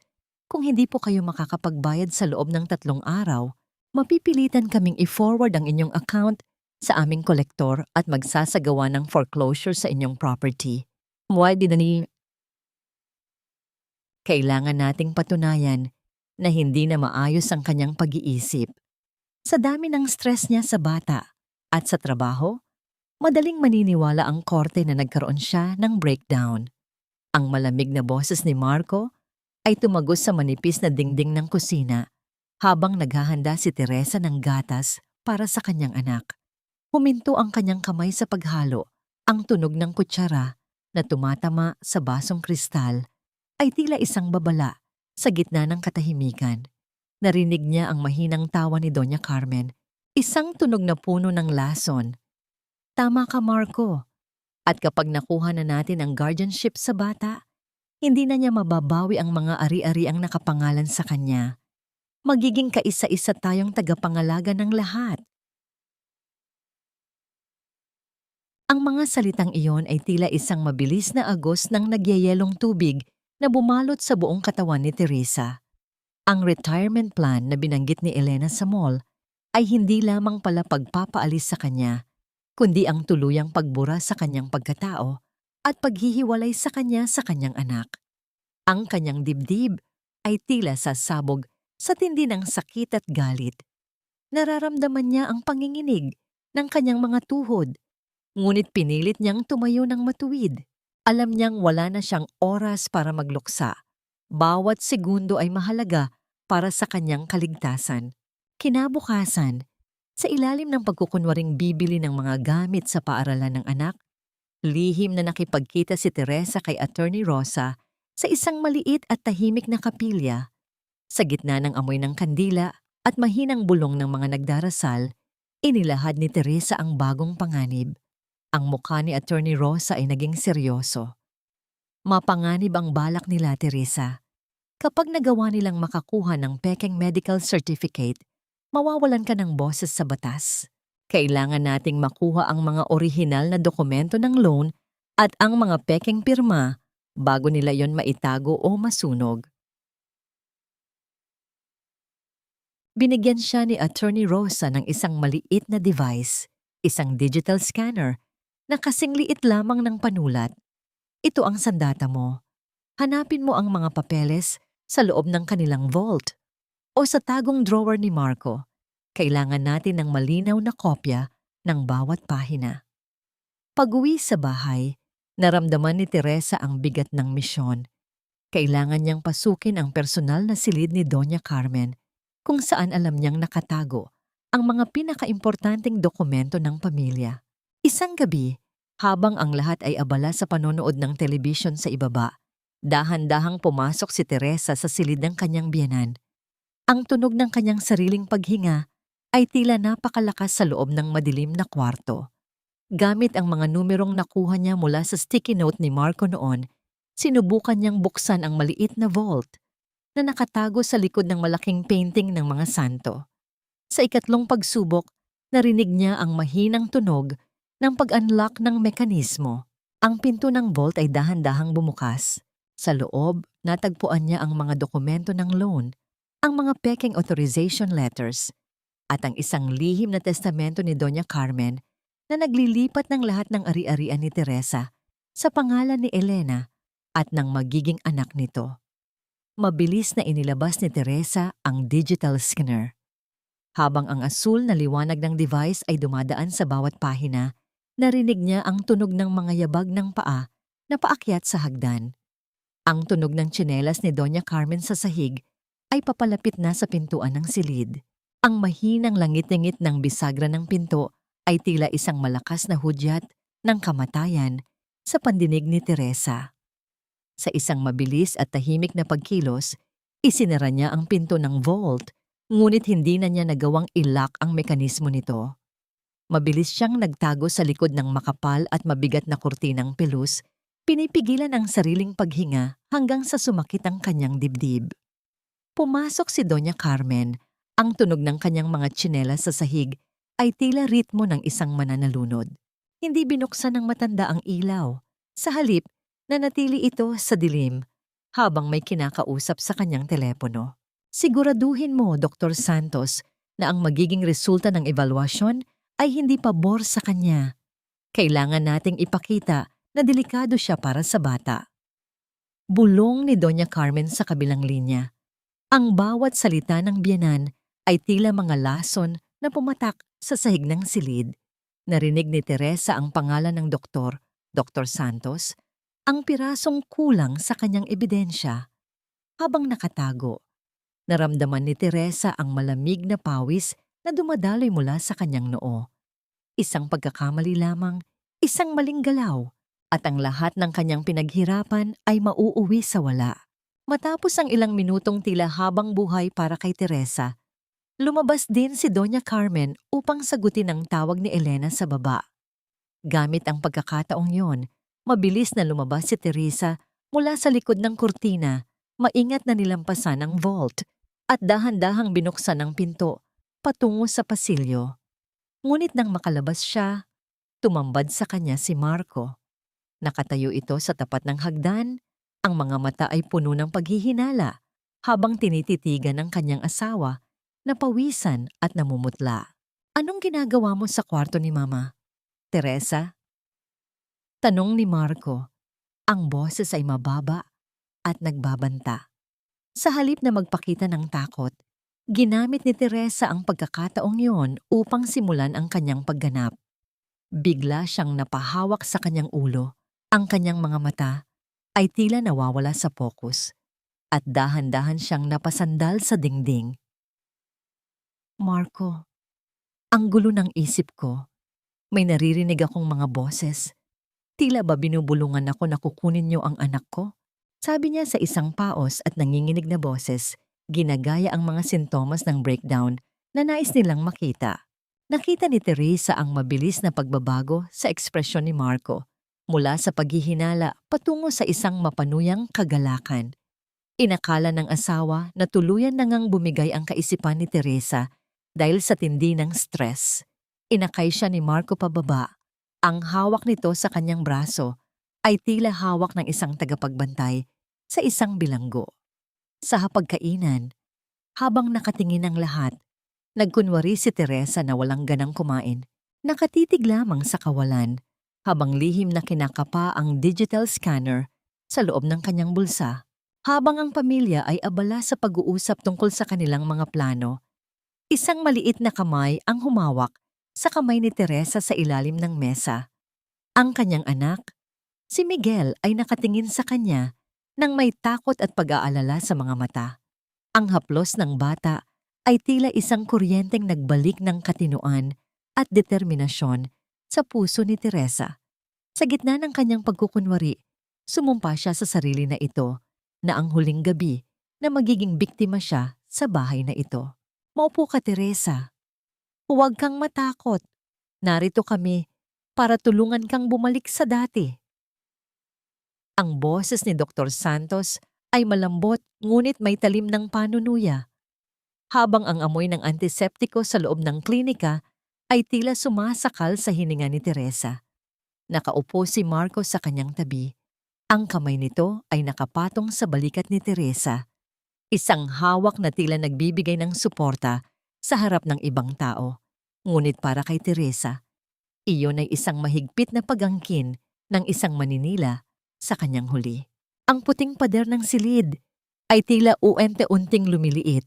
Kung hindi po kayo makakapagbayad sa loob ng 3 araw, mapipilitan kaming i-forward ang inyong account sa aming kolektor at magsasagawa ng foreclosure sa inyong property. Kailangan nating patunayan na hindi na maayos ang kanyang pag-iisip. Sa dami ng stress niya sa bata at sa trabaho, madaling maniniwala ang korte na nagkaroon siya ng breakdown. Ang malamig na boses ni Marco ay tumagos sa manipis na dingding ng kusina habang naghahanda si Teresa ng gatas para sa kanyang anak. Huminto ang kanyang kamay sa paghalo. Ang tunog ng kutsara na tumatama sa basong kristal ay tila isang babala sa gitna ng katahimikan. Narinig niya ang mahinang tawa ni Doña Carmen, isang tunog na puno ng lason. Tama ka, Marco. At kapag nakuha na natin ang guardianship sa bata, hindi na niya mababawi ang mga ari-ariang nakapangalan sa kanya. Magiging kaisa-isa tayong tagapangalaga ng lahat. Ang mga salitang iyon ay tila isang mabilis na agos ng nagyayelong tubig na bumalot sa buong katawan ni Teresa. Ang retirement plan na binanggit ni Elena sa mall ay hindi lamang pala pagpapaalis sa kanya, kundi ang tuluyang pagbura sa kanyang pagkatao at paghihiwalay sa kanyang anak. Ang kanyang dibdib ay tila sasabog sa tindi ng sakit at galit. Nararamdaman niya ang panginginig ng kanyang mga tuhod, ngunit pinilit niyang tumayo ng matuwid. Alam niyang wala na siyang oras para magluksa. Bawat segundo ay mahalaga para sa kanyang kaligtasan. Kinabukasan, sa ilalim ng pagkukunwaring bibili ng mga gamit sa paaralan ng anak, lihim na nakipagkita si Teresa kay Attorney Rosa sa isang maliit at tahimik na kapilya. Sa gitna ng amoy ng kandila at mahinang bulong ng mga nagdarasal, inilahad ni Teresa ang bagong panganib. Ang mukha ni Attorney Rosa ay naging seryoso. Mapanganib ang balak nila, Teresa. Kapag nagawa nilang makakuha ng pekeng medical certificate, mawawalan ka ng boses sa batas. Kailangan nating makuha ang mga orihinal na dokumento ng loan at ang mga pekeng pirma bago nila yon maitago o masunog. Binigyan siya ni Attorney Rosa ng isang maliit na device, isang digital scanner, na kasing liit lamang ng panulat. Ito ang sandata mo. Hanapin mo ang mga papeles sa loob ng kanilang vault o sa tagong drawer ni Marco. Kailangan natin ng malinaw na kopya ng bawat pahina. Pag-uwi sa bahay, naramdaman ni Teresa ang bigat ng misyon. Kailangan niyang pasukin ang personal na silid ni Doña Carmen kung saan alam niyang nakatago ang mga pinakaimportanteng dokumento ng pamilya. Isang gabi, habang ang lahat ay abala sa panonood ng telebisyon sa ibaba, dahan-dahang pumasok si Teresa sa silid ng kanyang biyenan. Ang tunog ng kanyang sariling paghinga ay tila napakalakas sa loob ng madilim na kwarto. Gamit ang mga numerong nakuha niya mula sa sticky note ni Marco noon, sinubukan niyang buksan ang maliit na vault na nakatago sa likod ng malaking painting ng mga santo. Sa ikatlong pagsubok, narinig niya ang mahinang tunog ng pag-unlock ng mekanismo. Ang pinto ng vault ay dahan-dahang bumukas. Sa loob, natagpuan niya ang mga dokumento ng loan, ang mga pekeng authorization letters, at ang isang lihim na testamento ni Doña Carmen na naglilipat ng lahat ng ari-arian ni Teresa sa pangalan ni Elena at ng magiging anak nito. Mabilis na inilabas ni Teresa ang digital scanner. Habang ang asul na liwanag ng device ay dumadaan sa bawat pahina, narinig niya ang tunog ng mga yabag ng paa na paakyat sa hagdan. Ang tunog ng tsinelas ni Doña Carmen sa sahig ay papalapit na sa pintuan ng silid. Ang mahinang langit-ngit ng bisagra ng pinto ay tila isang malakas na hudyat ng kamatayan sa pandinig ni Teresa. Sa isang mabilis at tahimik na pagkilos, isinara niya ang pinto ng vault, ngunit hindi na niya nagawang i-lock ang mekanismo nito. Mabilis siyang nagtago sa likod ng makapal at mabigat na kurtinang pelus, pinipigilan ang sariling paghinga hanggang sa sumakit ang kanyang dibdib. Pumasok si Doña Carmen. Ang tunog ng kanyang mga tsinelas sa sahig ay tila ritmo ng isang mananalunod. Hindi binuksan ng matanda ang ilaw. Sa halip, nanatili ito sa dilim habang may kinakausap sa kanyang telepono. Siguraduhin mo, Dr. Santos, na ang magiging resulta ng evaluasyon ay hindi pabor sa kanya. Kailangan nating ipakita na delikado siya para sa bata. Bulong ni Doña Carmen sa kabilang linya. Ang bawat salita ng biyenan ay tila mga lason na pumatak sa sahig ng silid. Narinig ni Teresa ang pangalan ng doktor, Dr. Santos, ang pirasong kulang sa kanyang ebidensya. Habang nakatago, naramdaman ni Teresa ang malamig na pawis na dumadaloy mula sa kanyang noo. Isang pagkakamali lamang, isang maling galaw, at ang lahat ng kanyang pinaghirapan ay mauuwi sa wala. Matapos ang ilang minutong tila habang buhay para kay Teresa, lumabas din si Doña Carmen upang sagutin ang tawag ni Elena sa baba. Gamit ang pagkakataong yon, mabilis na lumabas si Teresa mula sa likod ng kurtina, maingat na nilampasan ang vault at dahan-dahang binuksan ang pinto patungo sa pasilyo. Ngunit nang makalabas siya, tumambad sa kanya si Marco. Nakatayo ito sa tapat ng hagdan, ang mga mata ay puno ng paghihinala habang tinititigan ng kanyang asawa na pawisan at namumutla. "Anong ginagawa mo sa kwarto ni Mama, Teresa?" Tanong ni Marco. Ang boses ay mababa at nagbabanta. Sa halip na magpakita ng takot, ginamit ni Teresa ang pagkakataong yon upang simulan ang kanyang pagganap. Bigla siyang napahawak sa kanyang ulo. Ang kanyang mga mata ay tila nawawala sa focus at dahan-dahan siyang napasandal sa dingding. "Marco, ang gulo ng isip ko. May naririnig akong mga boses. Tila ba binubulungan ako na kukunin niyo ang anak ko?" Sabi niya sa isang paos at nanginginig na boses, ginagaya ang mga sintomas ng breakdown na nais nilang makita. Nakita ni Teresa ang mabilis na pagbabago sa ekspresyon ni Marco, mula sa paghihinala patungo sa isang mapanuyang kagalakan. Inakala ng asawa na tuluyan na ngang bumigay ang kaisipan ni Teresa dahil sa tindi ng stress. Inakay siya ni Marco pababa. Ang hawak nito sa kanyang braso ay tila hawak ng isang tagapagbantay sa isang bilanggo. Sa hapagkainan, habang nakatingin ang lahat, nagkunwari si Teresa na walang ganang kumain. Nakatitig lamang sa kawalan habang lihim na kinakapa ang digital scanner sa loob ng kanyang bulsa. Habang ang pamilya ay abala sa pag-uusap tungkol sa kanilang mga plano, isang maliit na kamay ang humawak sa kamay ni Teresa sa ilalim ng mesa. Ang kanyang anak, si Miguel, ay nakatingin sa kanya nang may takot at pag-aalala sa mga mata. Ang haplos ng bata ay tila isang kuryenteng nagbalik ng katinuan at determinasyon sa puso ni Teresa. Sa gitna ng kanyang pagkukunwari, sumumpa siya sa sarili na ito na ang huling gabi na magiging biktima siya sa bahay na ito. "Maupo ka, Teresa. Huwag kang matakot. Narito kami para tulungan kang bumalik sa dati." Ang boses ni Dr. Santos ay malambot ngunit may talim ng panunuya, habang ang amoy ng antiseptiko sa loob ng klinika ay tila sumasakal sa hininga ni Teresa. Nakaupo si Marco sa kanyang tabi. Ang kamay nito ay nakapatong sa balikat ni Teresa, isang hawak na tila nagbibigay ng suporta sa harap ng ibang tao. Ngunit para kay Teresa, iyon ay isang mahigpit na pagangkin ng isang maninila sa kanyang huli. Ang puting pader ng silid ay tila uente-unting lumiliit,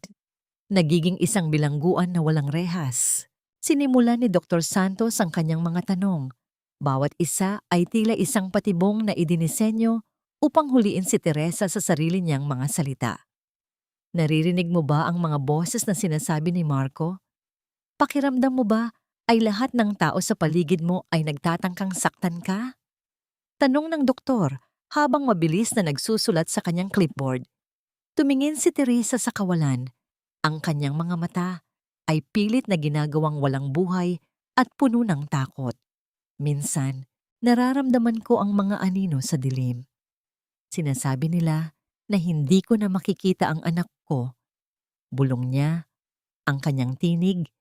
nagiging isang bilangguan na walang rehas. Sinimulan ni Dr. Santos ang kanyang mga tanong. Bawat isa ay tila isang patibong na idinisenyo upang huliin si Teresa sa sarili niyang mga salita. "Naririnig mo ba ang mga boses na sinasabi ni Marco? Pakiramdam mo ba ay lahat ng tao sa paligid mo ay nagtatangkang saktan ka?" Tanong ng doktor habang mabilis na nagsusulat sa kanyang clipboard. Tumingin si Teresa sa kawalan. Ang kanyang mga mata ay pilit na ginagawang walang buhay at puno ng takot. "Minsan, nararamdaman ko ang mga anino sa dilim. Sinasabi nila na hindi ko na makikita ang anak ko." Bulong niya, ang kanyang tinig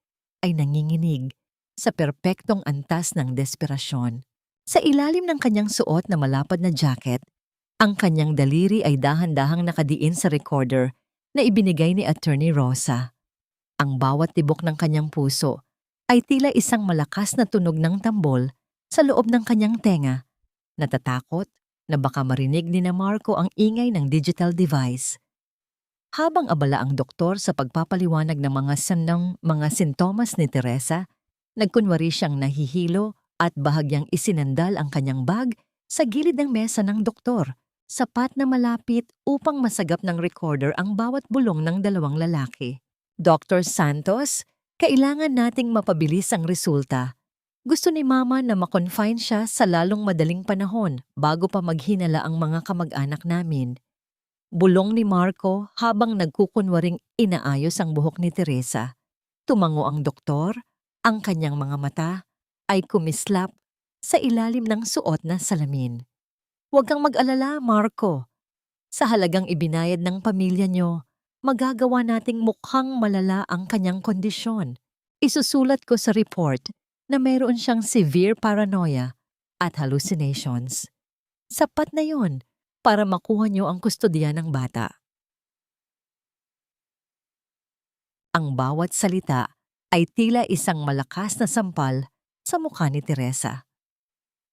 ay nanginginig sa perpektong antas ng desperasyon. Sa ilalim ng kanyang suot na malapad na jacket, ang kanyang daliri ay dahan-dahang nakadiin sa recorder na ibinigay ni Attorney Rosa. Ang bawat tibok ng kanyang puso ay tila isang malakas na tunog ng tambol sa loob ng kanyang tenga. Natatakot na baka marinig ni na Marco ang ingay ng digital device. Habang abala ang doktor sa pagpapaliwanag ng mga sintomas ni Teresa, nagkunwari siyang nahihilo at bahagyang isinandal ang kanyang bag sa gilid ng mesa ng doktor, sapat na malapit upang masagap ng recorder ang bawat bulong ng dalawang lalaki. Dr. Santos, kailangan nating mapabilis ang resulta. Gusto ni Mama na makonfine siya sa lalong madaling panahon bago pa maghinala ang mga kamag-anak namin. Bulong ni Marco habang nagkukunwaring inaayos ang buhok ni Teresa. Tumango ang doktor, ang kanyang mga mata ay kumislap sa ilalim ng suot na salamin. Huwag kang mag-alala, Marco. Sa halagang ibinayad ng pamilya niyo, magagawa nating mukhang malala ang kanyang kondisyon. Isusulat ko sa report na mayroon siyang severe paranoia at hallucinations. Sapat na yon para makuha niyo ang kustodiya ng bata. Ang bawat salita ay tila isang malakas na sampal sa mukha ni Teresa.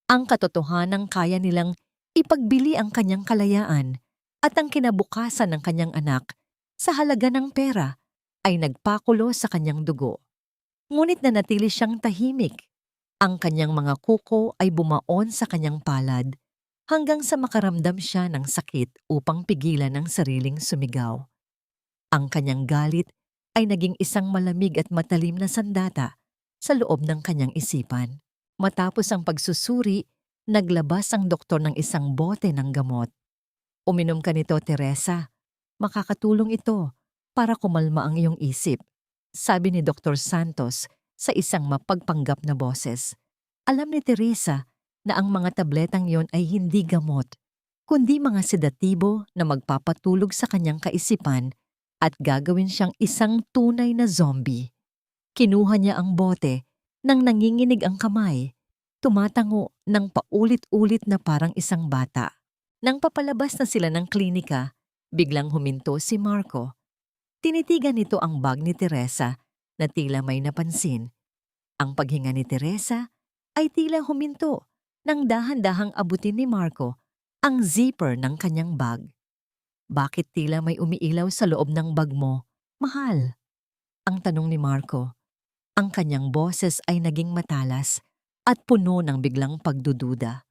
Ang katotohanang kaya nilang ipagbili ang kanyang kalayaan at ang kinabukasan ng kanyang anak sa halaga ng pera ay nagpakulo sa kanyang dugo. Ngunit nanatili siyang tahimik. Ang kanyang mga kuko ay bumaon sa kanyang palad hanggang sa makaramdam siya ng sakit upang pigilan ang sariling sumigaw. Ang kanyang galit ay naging isang malamig at matalim na sandata sa loob ng kanyang isipan. Matapos ang pagsusuri, naglabas ang doktor ng isang bote ng gamot. Uminom ka nito, Teresa. Makakatulong ito para kumalma ang iyong isip, sabi ni Dr. Santos sa isang mapagpanggap na boses. Alam ni Teresa na ang mga tabletang yon ay hindi gamot, kundi mga sedatibo na magpapatulog sa kanyang kaisipan at gagawin siyang isang tunay na zombie. Kinuha niya ang bote nang nanginginig ang kamay, tumatango ng paulit-ulit na parang isang bata. Nang papalabas na sila ng klinika, biglang huminto si Marco. Tinitigan nito ang bag ni Teresa na tila may napansin. Ang paghinga ni Teresa ay tila huminto nang dahan-dahang abutin ni Marco ang zipper ng kanyang bag. Bakit tila may umiilaw sa loob ng bag mo, mahal? Ang tanong ni Marco. Ang kanyang boses ay naging matalas at puno ng biglang pagdududa.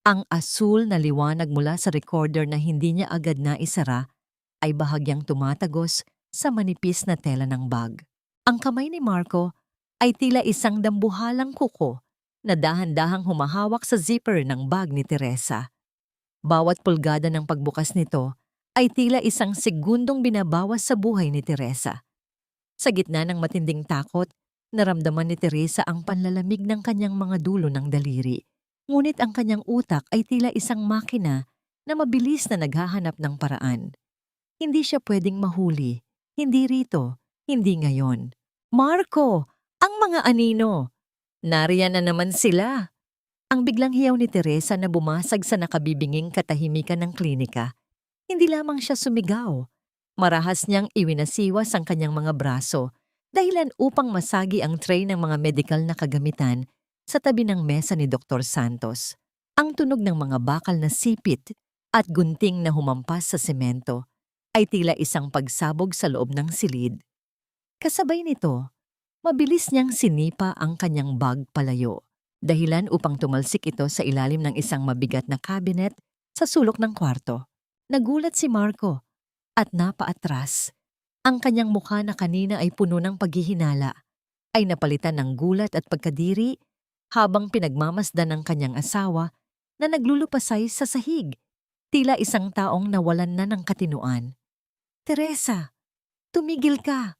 Ang asul na liwanag mula sa recorder na hindi niya agad naisara ay bahagyang tumatagos sa manipis na tela ng bag. Ang kamay ni Marco ay tila isang dambuhalang kuko na dahan-dahang humahawak sa zipper ng bag ni Teresa. Bawat pulgada ng pagbukas nito ay tila isang segundong binabawas sa buhay ni Teresa. Sa gitna ng matinding takot, naramdaman ni Teresa ang panlalamig ng kanyang mga dulo ng daliri. Ngunit ang kanyang utak ay tila isang makina na mabilis na naghahanap ng paraan. Hindi siya pwedeng mahuli. Hindi rito. Hindi ngayon. Marco! Ang mga anino! Nariyan na naman sila! Ang biglang hiyaw ni Teresa na bumasag sa nakabibinging katahimikan ng klinika. Hindi lamang siya sumigaw. Marahas niyang iwinasiwas ang kanyang mga braso, dahilan upang masagi ang tray ng mga medikal na kagamitan sa tabi ng mesa ni Dr. Santos. Ang tunog ng mga bakal na sipit at gunting na humampas sa semento ay tila isang pagsabog sa loob ng silid. Kasabay nito, mabilis niyang sinipa ang kanyang bag palayo, dahilan upang tumalsik ito sa ilalim ng isang mabigat na cabinet sa sulok ng kwarto. Nagulat si Marco at napaatras. Ang kanyang mukha na kanina ay puno ng paghihinala ay napalitan ng gulat at pagkadiri habang pinagmamasdan ng kanyang asawa na naglulupasay sa sahig, tila isang taong nawalan na ng katinuan. Teresa, tumigil ka.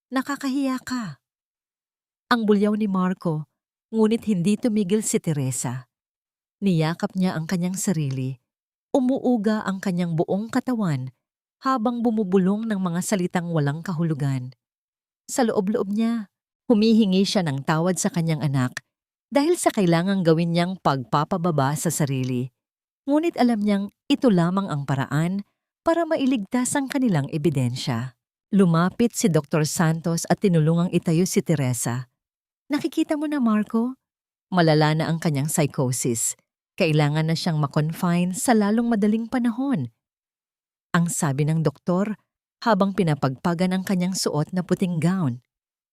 Nakakahiya ka. Ang bulyaw ni Marco, ngunit hindi tumigil si Teresa. Niyakap niya ang kanyang sarili. Umuuga ang kanyang buong katawan habang bumubulong ng mga salitang walang kahulugan. Sa loob-loob niya, humihingi siya ng tawad sa kanyang anak dahil sa kailangang gawin niyang pagpapababa sa sarili. Ngunit alam niyang ito lamang ang paraan para mailigtas ang kanilang ebidensya. Lumapit si Dr. Santos at tinulungang itayo si Teresa. Nakikita mo na, Marco? Malala na ang kanyang psychosis. Kailangan na siyang makonfine sa lalong madaling panahon. Ang sabi ng doktor habang pinapagpagan ang kanyang suot na puting gown.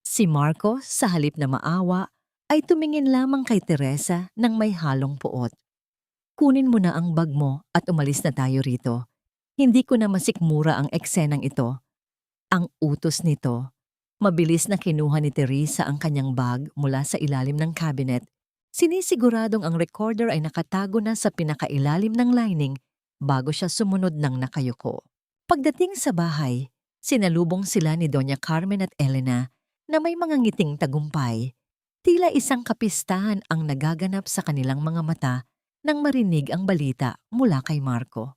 Si Marco, sa halip na maawa, ay tumingin lamang kay Teresa ng may halong puot. Kunin mo na ang bag mo at umalis na tayo rito. Hindi ko na masikmura ang eksenang ito. Ang utos nito, mabilis na kinuha ni Teresa ang kanyang bag mula sa ilalim ng cabinet. Sinisiguradong ang recorder ay nakatago na sa pinakailalim ng lining bago siya sumunod ng nakayuko. Pagdating sa bahay, sinalubong sila ni Doña Carmen at Elena na may mga ngiting tagumpay. Tila isang kapistahan ang nagaganap sa kanilang mga mata nang marinig ang balita mula kay Marco.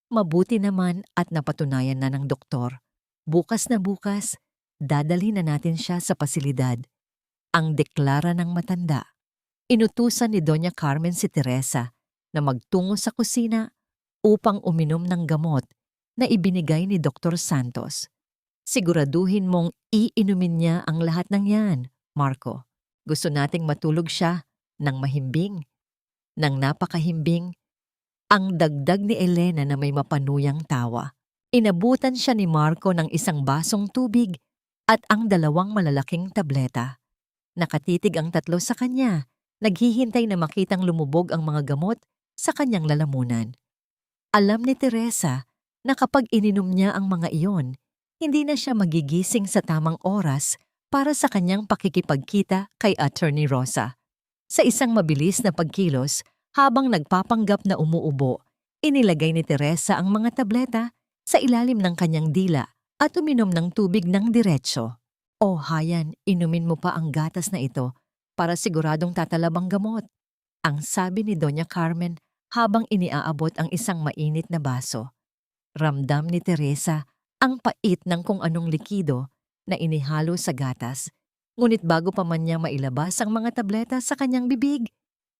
Mabuti naman at napatunayan na ng doktor. Bukas na bukas, dadalhin na natin siya sa pasilidad. Ang deklara ng matanda. Inutusan ni Doña Carmen si Teresa na magtungo sa kusina upang uminom ng gamot na ibinigay ni Dr. Santos. Siguraduhin mong iinumin niya ang lahat ng yan, Marco. Gusto nating matulog siya ng mahimbing. Nang napakahimbing, ang dagdag ni Elena na may mapanuyang tawa. Inabutan siya ni Marco ng isang basong tubig at ang 2 malalaking tableta. Nakatitig ang tatlo sa kanya, naghihintay na makitang lumubog ang mga gamot sa kanyang lalamunan. Alam ni Teresa na kapag ininom niya ang mga iyon, hindi na siya magigising sa tamang oras para sa kanyang pakikipagkita kay Attorney Rosa. Sa isang mabilis na pagkilos, habang nagpapanggap na umuubo, inilagay ni Teresa ang mga tableta sa ilalim ng kanyang dila at uminom ng tubig ng diretsyo. O hayan, inumin mo pa ang gatas na ito para siguradong tatalab ang gamot. Ang sabi ni Doña Carmen habang iniaabot ang isang mainit na baso. Ramdam ni Teresa ang pait ng kung anong likido na inihalo sa gatas. Ngunit bago pa man niya mailabas ang mga tableta sa kanyang bibig,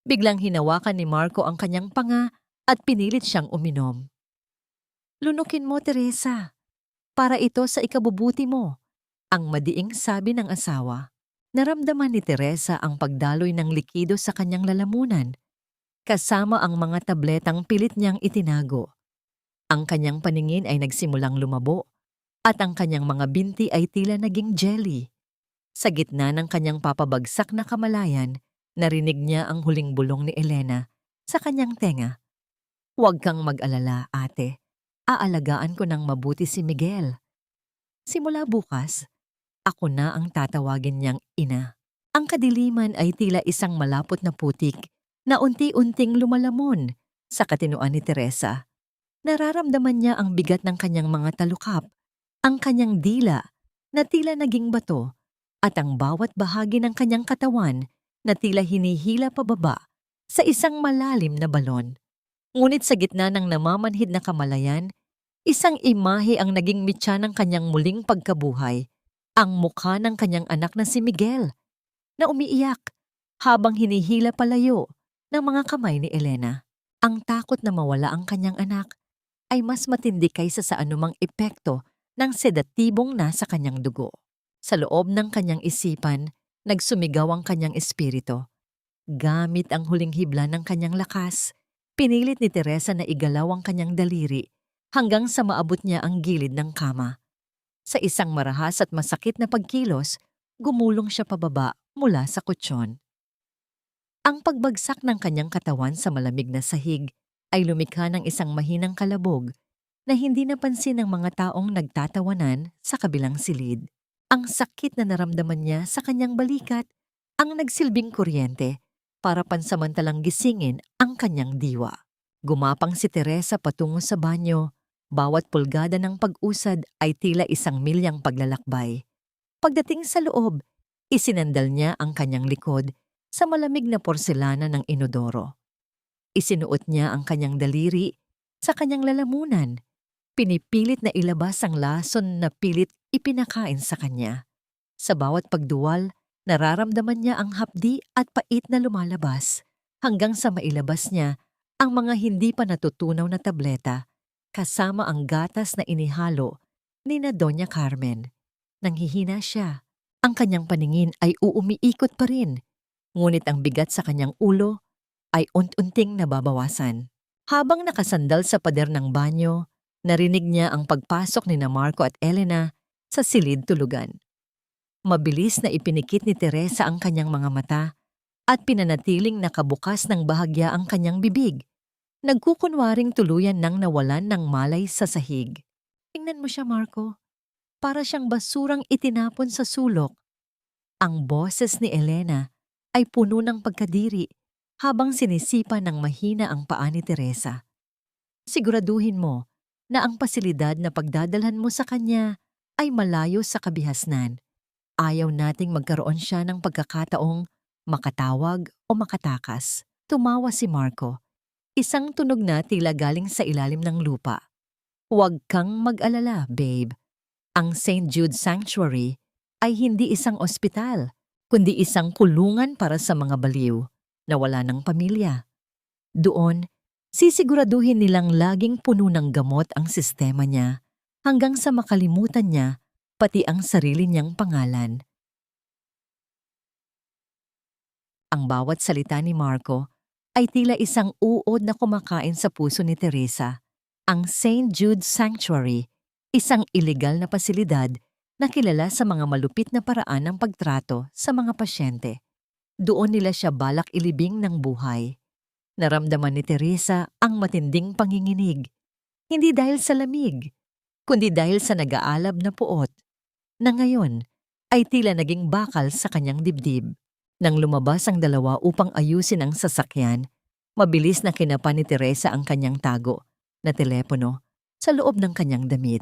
biglang hinawakan ni Marco ang kanyang panga at pinilit siyang uminom. Lunukin mo, Teresa. Para ito sa ikabubuti mo, ang madiing sabi ng asawa. Naramdaman ni Teresa ang pagdaloy ng likido sa kanyang lalamunan, kasama ang mga tabletang pilit niyang itinago. Ang kanyang paningin ay nagsimulang lumabo, at ang kanyang mga binti ay tila naging jelly. Sa gitna ng kanyang papabagsak na kamalayan, narinig niya ang huling bulong ni Elena sa kanyang tenga. Huwag kang mag-alala, ate. Aalagaan ko ng mabuti si Miguel. Simula bukas, ako na ang tatawagin niyang ina. Ang kadiliman ay tila isang malapot na putik na unti-unting lumalamon sa katinoan ni Teresa. Nararamdaman niya ang bigat ng kanyang mga talukap, ang kanyang dila na tila naging bato, at ang bawat bahagi ng kanyang katawan na tila hinihila pababa sa isang malalim na balon. Ngunit sa gitna ng namamanhid na kamalayan, isang imahe ang naging mitya ng kanyang muling pagkabuhay, ang mukha ng kanyang anak na si Miguel, na umiiyak habang hinihila palayo ng mga kamay ni Elena. Ang takot na mawala ang kanyang anak ay mas matindi kaysa sa anumang epekto ng sedatibong nasa kanyang dugo. Sa loob ng kanyang isipan, nagsumigaw ang kanyang espiritu. Gamit ang huling hibla ng kanyang lakas, pinilit ni Teresa na igalaw ang kanyang daliri hanggang sa maabot niya ang gilid ng kama. Sa isang marahas at masakit na pagkilos, gumulong siya pababa mula sa kutsyon. Ang pagbagsak ng kanyang katawan sa malamig na sahig ay lumikha ng isang mahinang kalabog na hindi napansin ng mga taong nagtatawanan sa kabilang silid. Ang sakit na naramdaman niya sa kanyang balikat ang nagsilbing kuryente para pansamantalang gisingin ang kanyang diwa. Gumapang si Teresa patungo sa banyo. Bawat pulgada ng pag-usad ay tila 1,000,000 paglalakbay. Pagdating sa loob, isinandal niya ang kanyang likod sa malamig na porselana ng inodoro. Isinuot niya ang kanyang daliri sa kanyang lalamunan. Pinipilit na ilabas ang lason na pilit ipinakain sa kanya. Sa bawat pagduwal, nararamdaman niya ang hapdi at pait na lumalabas hanggang sa mailabas niya ang mga hindi pa natutunaw na tableta kasama ang gatas na inihalo ni na Doña Carmen. Nanghihina siya. Ang kanyang paningin ay uumiikot pa rin, ngunit ang bigat sa kanyang ulo ay unti-unting nababawasan. Habang nakasandal sa pader ng banyo, narinig niya ang pagpasok ni na Marco at Elena sa silid tulugan. Mabilis na ipinikit ni Teresa ang kanyang mga mata at pinanatiling nakabukas ng bahagya ang kanyang bibig. Nagkukunwaring tuluyan nang nawalan ng malay sa sahig. Tingnan mo siya, Marco. Para siyang basurang itinapon sa sulok. Ang boses ni Elena ay puno ng pagkadiri habang sinisipa ng mahina ang paa ni Teresa. Siguraduhin mo na ang pasilidad na pagdadalhan mo sa kanya ay malayo sa kabihasnan. Ayaw nating magkaroon siya ng pagkakataong makatawag o makatakas. Tumawa si Marco. Isang tunog na tila galing sa ilalim ng lupa. Huwag kang mag-alala, babe. Ang St. Jude Sanctuary ay hindi isang ospital, kundi isang kulungan para sa mga baliw na wala ng pamilya. Doon, sisiguraduhin nilang laging puno ng gamot ang sistema niya hanggang sa makalimutan niya pati ang sarili niyang pangalan. Ang bawat salita ni Marco ay tila isang uod na kumakain sa puso ni Teresa. Ang St. Jude Sanctuary, isang ilegal na pasilidad na kilala sa mga malupit na paraan ng pagtrato sa mga pasyente. Doon nila siya balak ilibing ng buhay. Naramdaman ni Teresa ang matinding panginginig, hindi dahil sa lamig, kundi dahil sa nag-aalab na puot, na ngayon ay tila naging bakal sa kanyang dibdib. Nang lumabas ang dalawa upang ayusin ang sasakyan, mabilis na kinapa ni Teresa ang kanyang tago na telepono sa loob ng kanyang damit.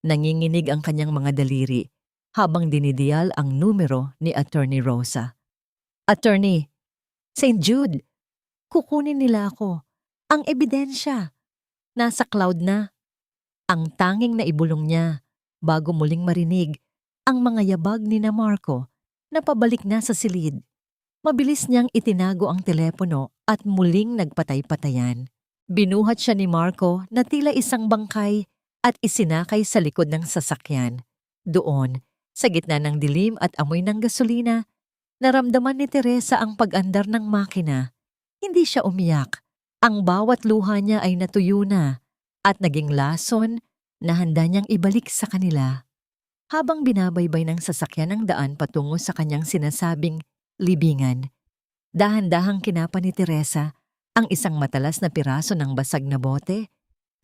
Nanginginig ang kanyang mga daliri habang dinidiyal ang numero ni Attorney Rosa. Attorney, St. Jude, kukunin nila ako. Ang ebidensya. Nasa cloud na. Ang tanging na ibulong niya bago muling marinig ang mga yabag ni na Marco na pabalik na sa silid. Mabilis niyang itinago ang telepono at muling nagpatay-patayan. Binuhat siya ni Marco na tila isang bangkay at isinakay sa likod ng sasakyan. Doon, sa gitna ng dilim at amoy ng gasolina, naramdaman ni Teresa ang pag-andar ng makina. Hindi siya umiyak. Ang bawat luha niya ay natuyo na at naging lason na handa niyang ibalik sa kanila. Habang binabaybay ng sasakyan ang daan patungo sa kanyang sinasabing libingan, dahan-dahang kinapa ni Teresa ang isang matalas na piraso ng basag na bote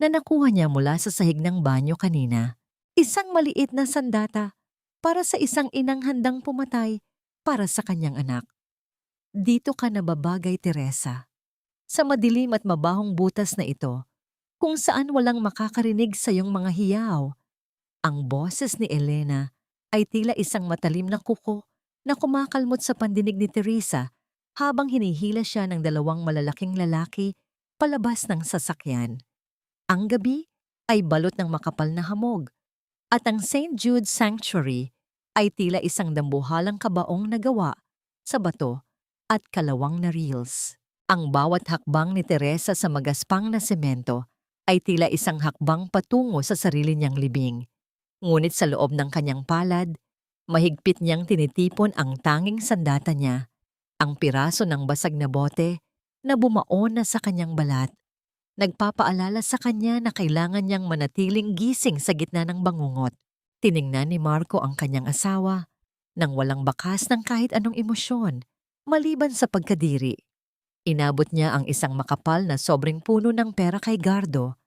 na nakuha niya mula sa sahig ng banyo kanina. Isang maliit na sandata para sa isang inang handang pumatay para sa kanyang anak. Dito ka nababagay, Teresa. Sa madilim at mabahong butas na ito, kung saan walang makakarinig sa iyong mga hiyaw. Ang boses ni Elena ay tila isang matalim na kuko na kumakalmot sa pandinig ni Teresa habang hinihila siya ng dalawang malalaking lalaki palabas ng sasakyan. Ang gabi ay balot ng makapal na hamog at ang St. Jude Sanctuary ay tila isang dambuhalang kabaong na gawa sa bato at kalawang na reels. Ang bawat hakbang ni Teresa sa magaspang na semento ay tila isang hakbang patungo sa sarili niyang libing. Ngunit sa loob ng kanyang palad, mahigpit niyang tinitipon ang tanging sandata niya, ang piraso ng basag na bote na bumaon na sa kanyang balat. Nagpapaalala sa kanya na kailangan niyang manatiling gising sa gitna ng bangungot. Tiningnan ni Marco ang kanyang asawa nang walang bakas ng kahit anong emosyon, maliban sa pagkadiri. Inabot niya ang isang makapal na sobrang puno ng pera kay Gardo,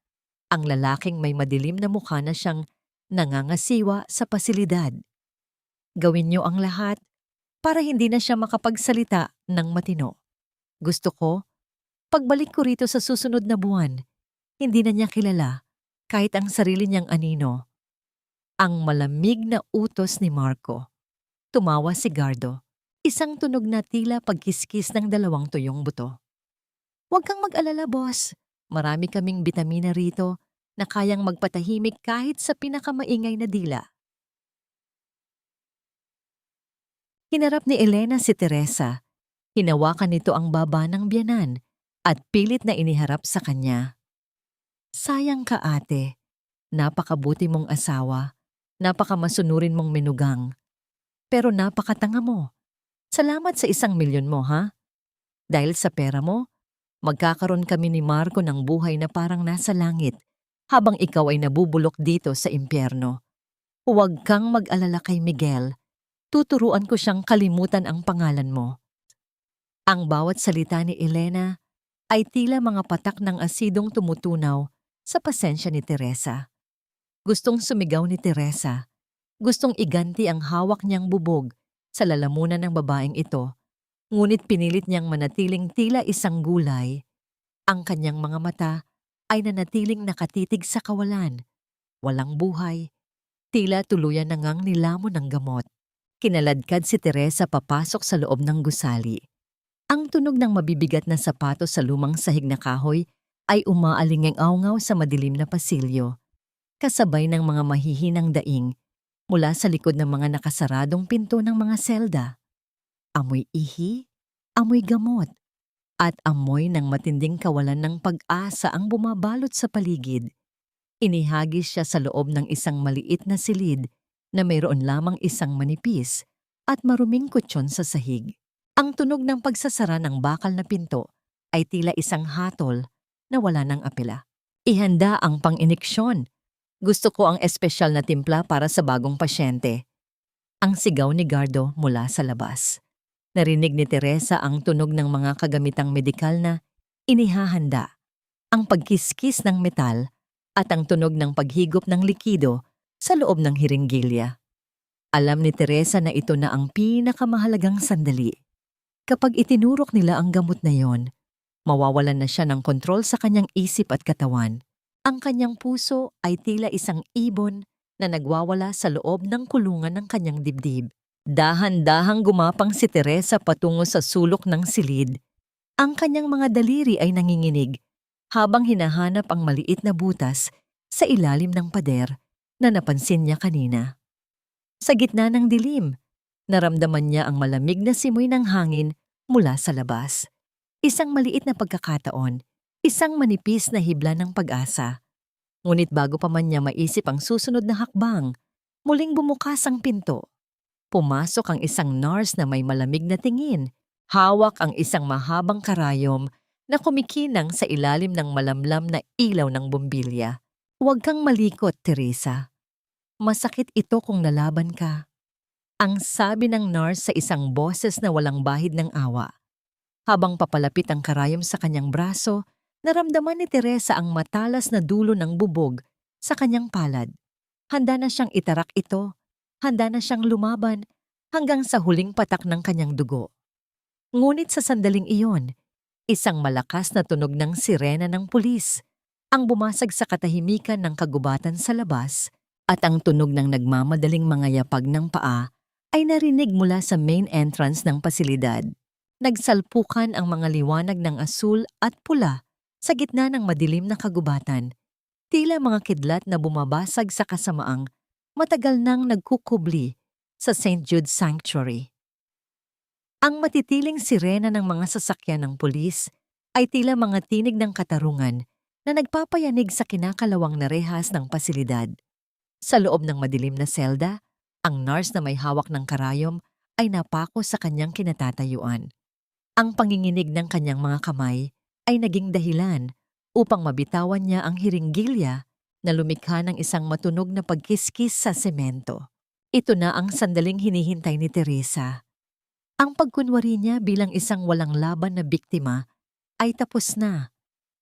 ang lalaking may madilim na mukha na siyang nangangasiwa sa pasilidad. Gawin niyo ang lahat para hindi na siya makapagsalita ng matino. Gusto ko, pagbalik ko rito sa susunod na buwan, hindi na niya kilala kahit ang sarili niyang anino. Ang malamig na utos ni Marco. Tumawa si Gardo, isang tunog na tila pagkiskis ng dalawang tuyong buto. Huwag kang mag-alala, boss. Marami kaming bitamina rito na kayang magpatahimik kahit sa pinakamaingay na dila. Hinarap ni Elena si Teresa. Hinawakan nito ang baba ng biyanan at pilit na iniharap sa kanya. Sayang ka, ate. Napakabuti mong asawa. Napakamasunurin mong menugang. Pero napakatanga mo. Salamat sa 1,000,000 mo, ha? Dahil sa pera mo, magkakaroon kami ni Marco ng buhay na parang nasa langit habang ikaw ay nabubulok dito sa impyerno. Huwag kang mag-alala kay Miguel. Tuturuan ko siyang kalimutan ang pangalan mo. Ang bawat salita ni Elena ay tila mga patak ng asidong tumutunaw sa pasensya ni Teresa. Gustong sumigaw ni Teresa. Gustong iganti ang hawak niyang bubog sa lalamunan ng babaeng ito, ngunit pinilit niyang manatiling tila isang gulay. Ang kanyang mga mata ay nanatiling nakatitig sa kawalan, walang buhay, tila tuluyan na ngang nilamon ng gamot. Kinaladkad si Teresa papasok sa loob ng gusali. Ang tunog ng mabibigat na sapatos sa lumang sahig na kahoy ay umaalingaw-ngaw sa madilim na pasilyo, kasabay ng mga mahihinang daing mula sa likod ng mga nakasaradong pinto ng mga selda. Amoy ihi, amoy gamot, at amoy ng matinding kawalan ng pag-asa ang bumabalot sa paligid. Inihagis siya sa loob ng isang maliit na silid na mayroon lamang isang manipis at maruming kutsyon sa sahig. Ang tunog ng pagsasara ng bakal na pinto ay tila isang hatol na wala ng apela. Ihanda ang pang-iniksyon. Gusto ko ang espesyal na timpla para sa bagong pasyente. Ang sigaw ni Gardo mula sa labas. Narinig ni Teresa ang tunog ng mga kagamitang medikal na inihahanda, ang pagkiskis ng metal at ang tunog ng paghigop ng likido sa loob ng hiringgilya. Alam ni Teresa na ito na ang pinakamahalagang sandali. Kapag itinurok nila ang gamot na yon, mawawalan na siya ng kontrol sa kanyang isip at katawan. Ang kanyang puso ay tila isang ibon na nagwawala sa loob ng kulungan ng kanyang dibdib. Dahan-dahang gumapang si Teresa patungo sa sulok ng silid. Ang kanyang mga daliri ay nanginginig habang hinahanap ang maliit na butas sa ilalim ng pader na napansin niya kanina. Sa gitna ng dilim, naramdaman niya ang malamig na simoy ng hangin mula sa labas. Isang maliit na pagkakataon, isang manipis na hibla ng pag-asa. Ngunit bago pa man niya maisip ang susunod na hakbang, muling bumukas ang pinto. Pumasok ang isang nurse na may malamig na tingin. Hawak ang isang mahabang karayom na kumikinang sa ilalim ng malamlam na ilaw ng bombilya. Huwag kang malikot, Teresa. Masakit ito kung nalaban ka. Ang sabi ng nurse sa isang boses na walang bahid ng awa. Habang papalapit ang karayom sa kanyang braso, naramdaman ni Teresa ang matalas na dulo ng bubog sa kanyang palad. Handa na siyang itarak ito, handa na siyang lumaban hanggang sa huling patak ng kanyang dugo. Ngunit sa sandaling iyon, isang malakas na tunog ng sirena ng pulis ang bumasag sa katahimikan ng kagubatan sa labas at ang tunog ng nagmamadaling mga yapag ng paa ay narinig mula sa main entrance ng pasilidad. Nagsalpukan ang mga liwanag ng asul at pula sa gitna ng madilim na kagubatan, tila mga kidlat na bumabasag sa kasamaang matagal nang nagkukubli sa St. Jude's Sanctuary. Ang matitiling sirena ng mga sasakyan ng pulis ay tila mga tinig ng katarungan na nagpapayanig sa kinakalawang na rehas ng pasilidad. Sa loob ng madilim na selda, ang nurse na may hawak ng karayom ay napako sa kanyang kinatatayuan. Ang panginginig ng kanyang mga kamay ay naging dahilan upang mabitawan niya ang hiringgilya na lumikha ng isang matunog na pagkiskis sa semento. Ito na ang sandaling hinihintay ni Teresa. Ang pagkunwari niya bilang isang walang laban na biktima ay tapos na.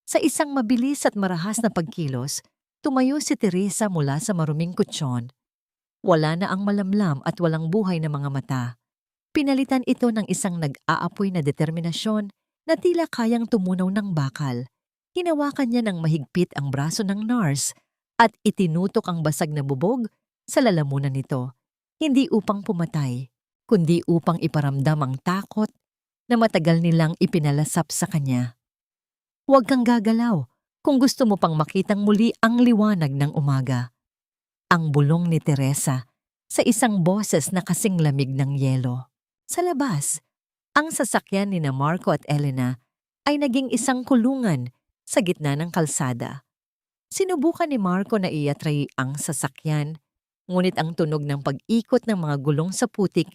Sa isang mabilis at marahas na pagkilos, tumayo si Teresa mula sa maruming kutsyon. Wala na ang malamlam at walang buhay na mga mata. Pinalitan ito ng isang nag-aapoy na determinasyon na tila kayang tumunaw ng bakal. Hinawakan niya ng mahigpit ang braso ng nurse at itinutok ang basag na bubog sa lalamunan nito, hindi upang pumatay, kundi upang iparamdam ang takot na matagal nilang ipinalasap sa kanya. Huwag kang gagalaw kung gusto mo pang makitang muli ang liwanag ng umaga. Ang bulong ni Teresa sa isang boses na kasing lamig ng yelo. Sa labas, ang sasakyan ni Marco at Elena ay naging isang kulungan sa gitna ng kalsada. Sinubukan ni Marco na iatray ang sasakyan, ngunit ang tunog ng pag-ikot ng mga gulong sa putik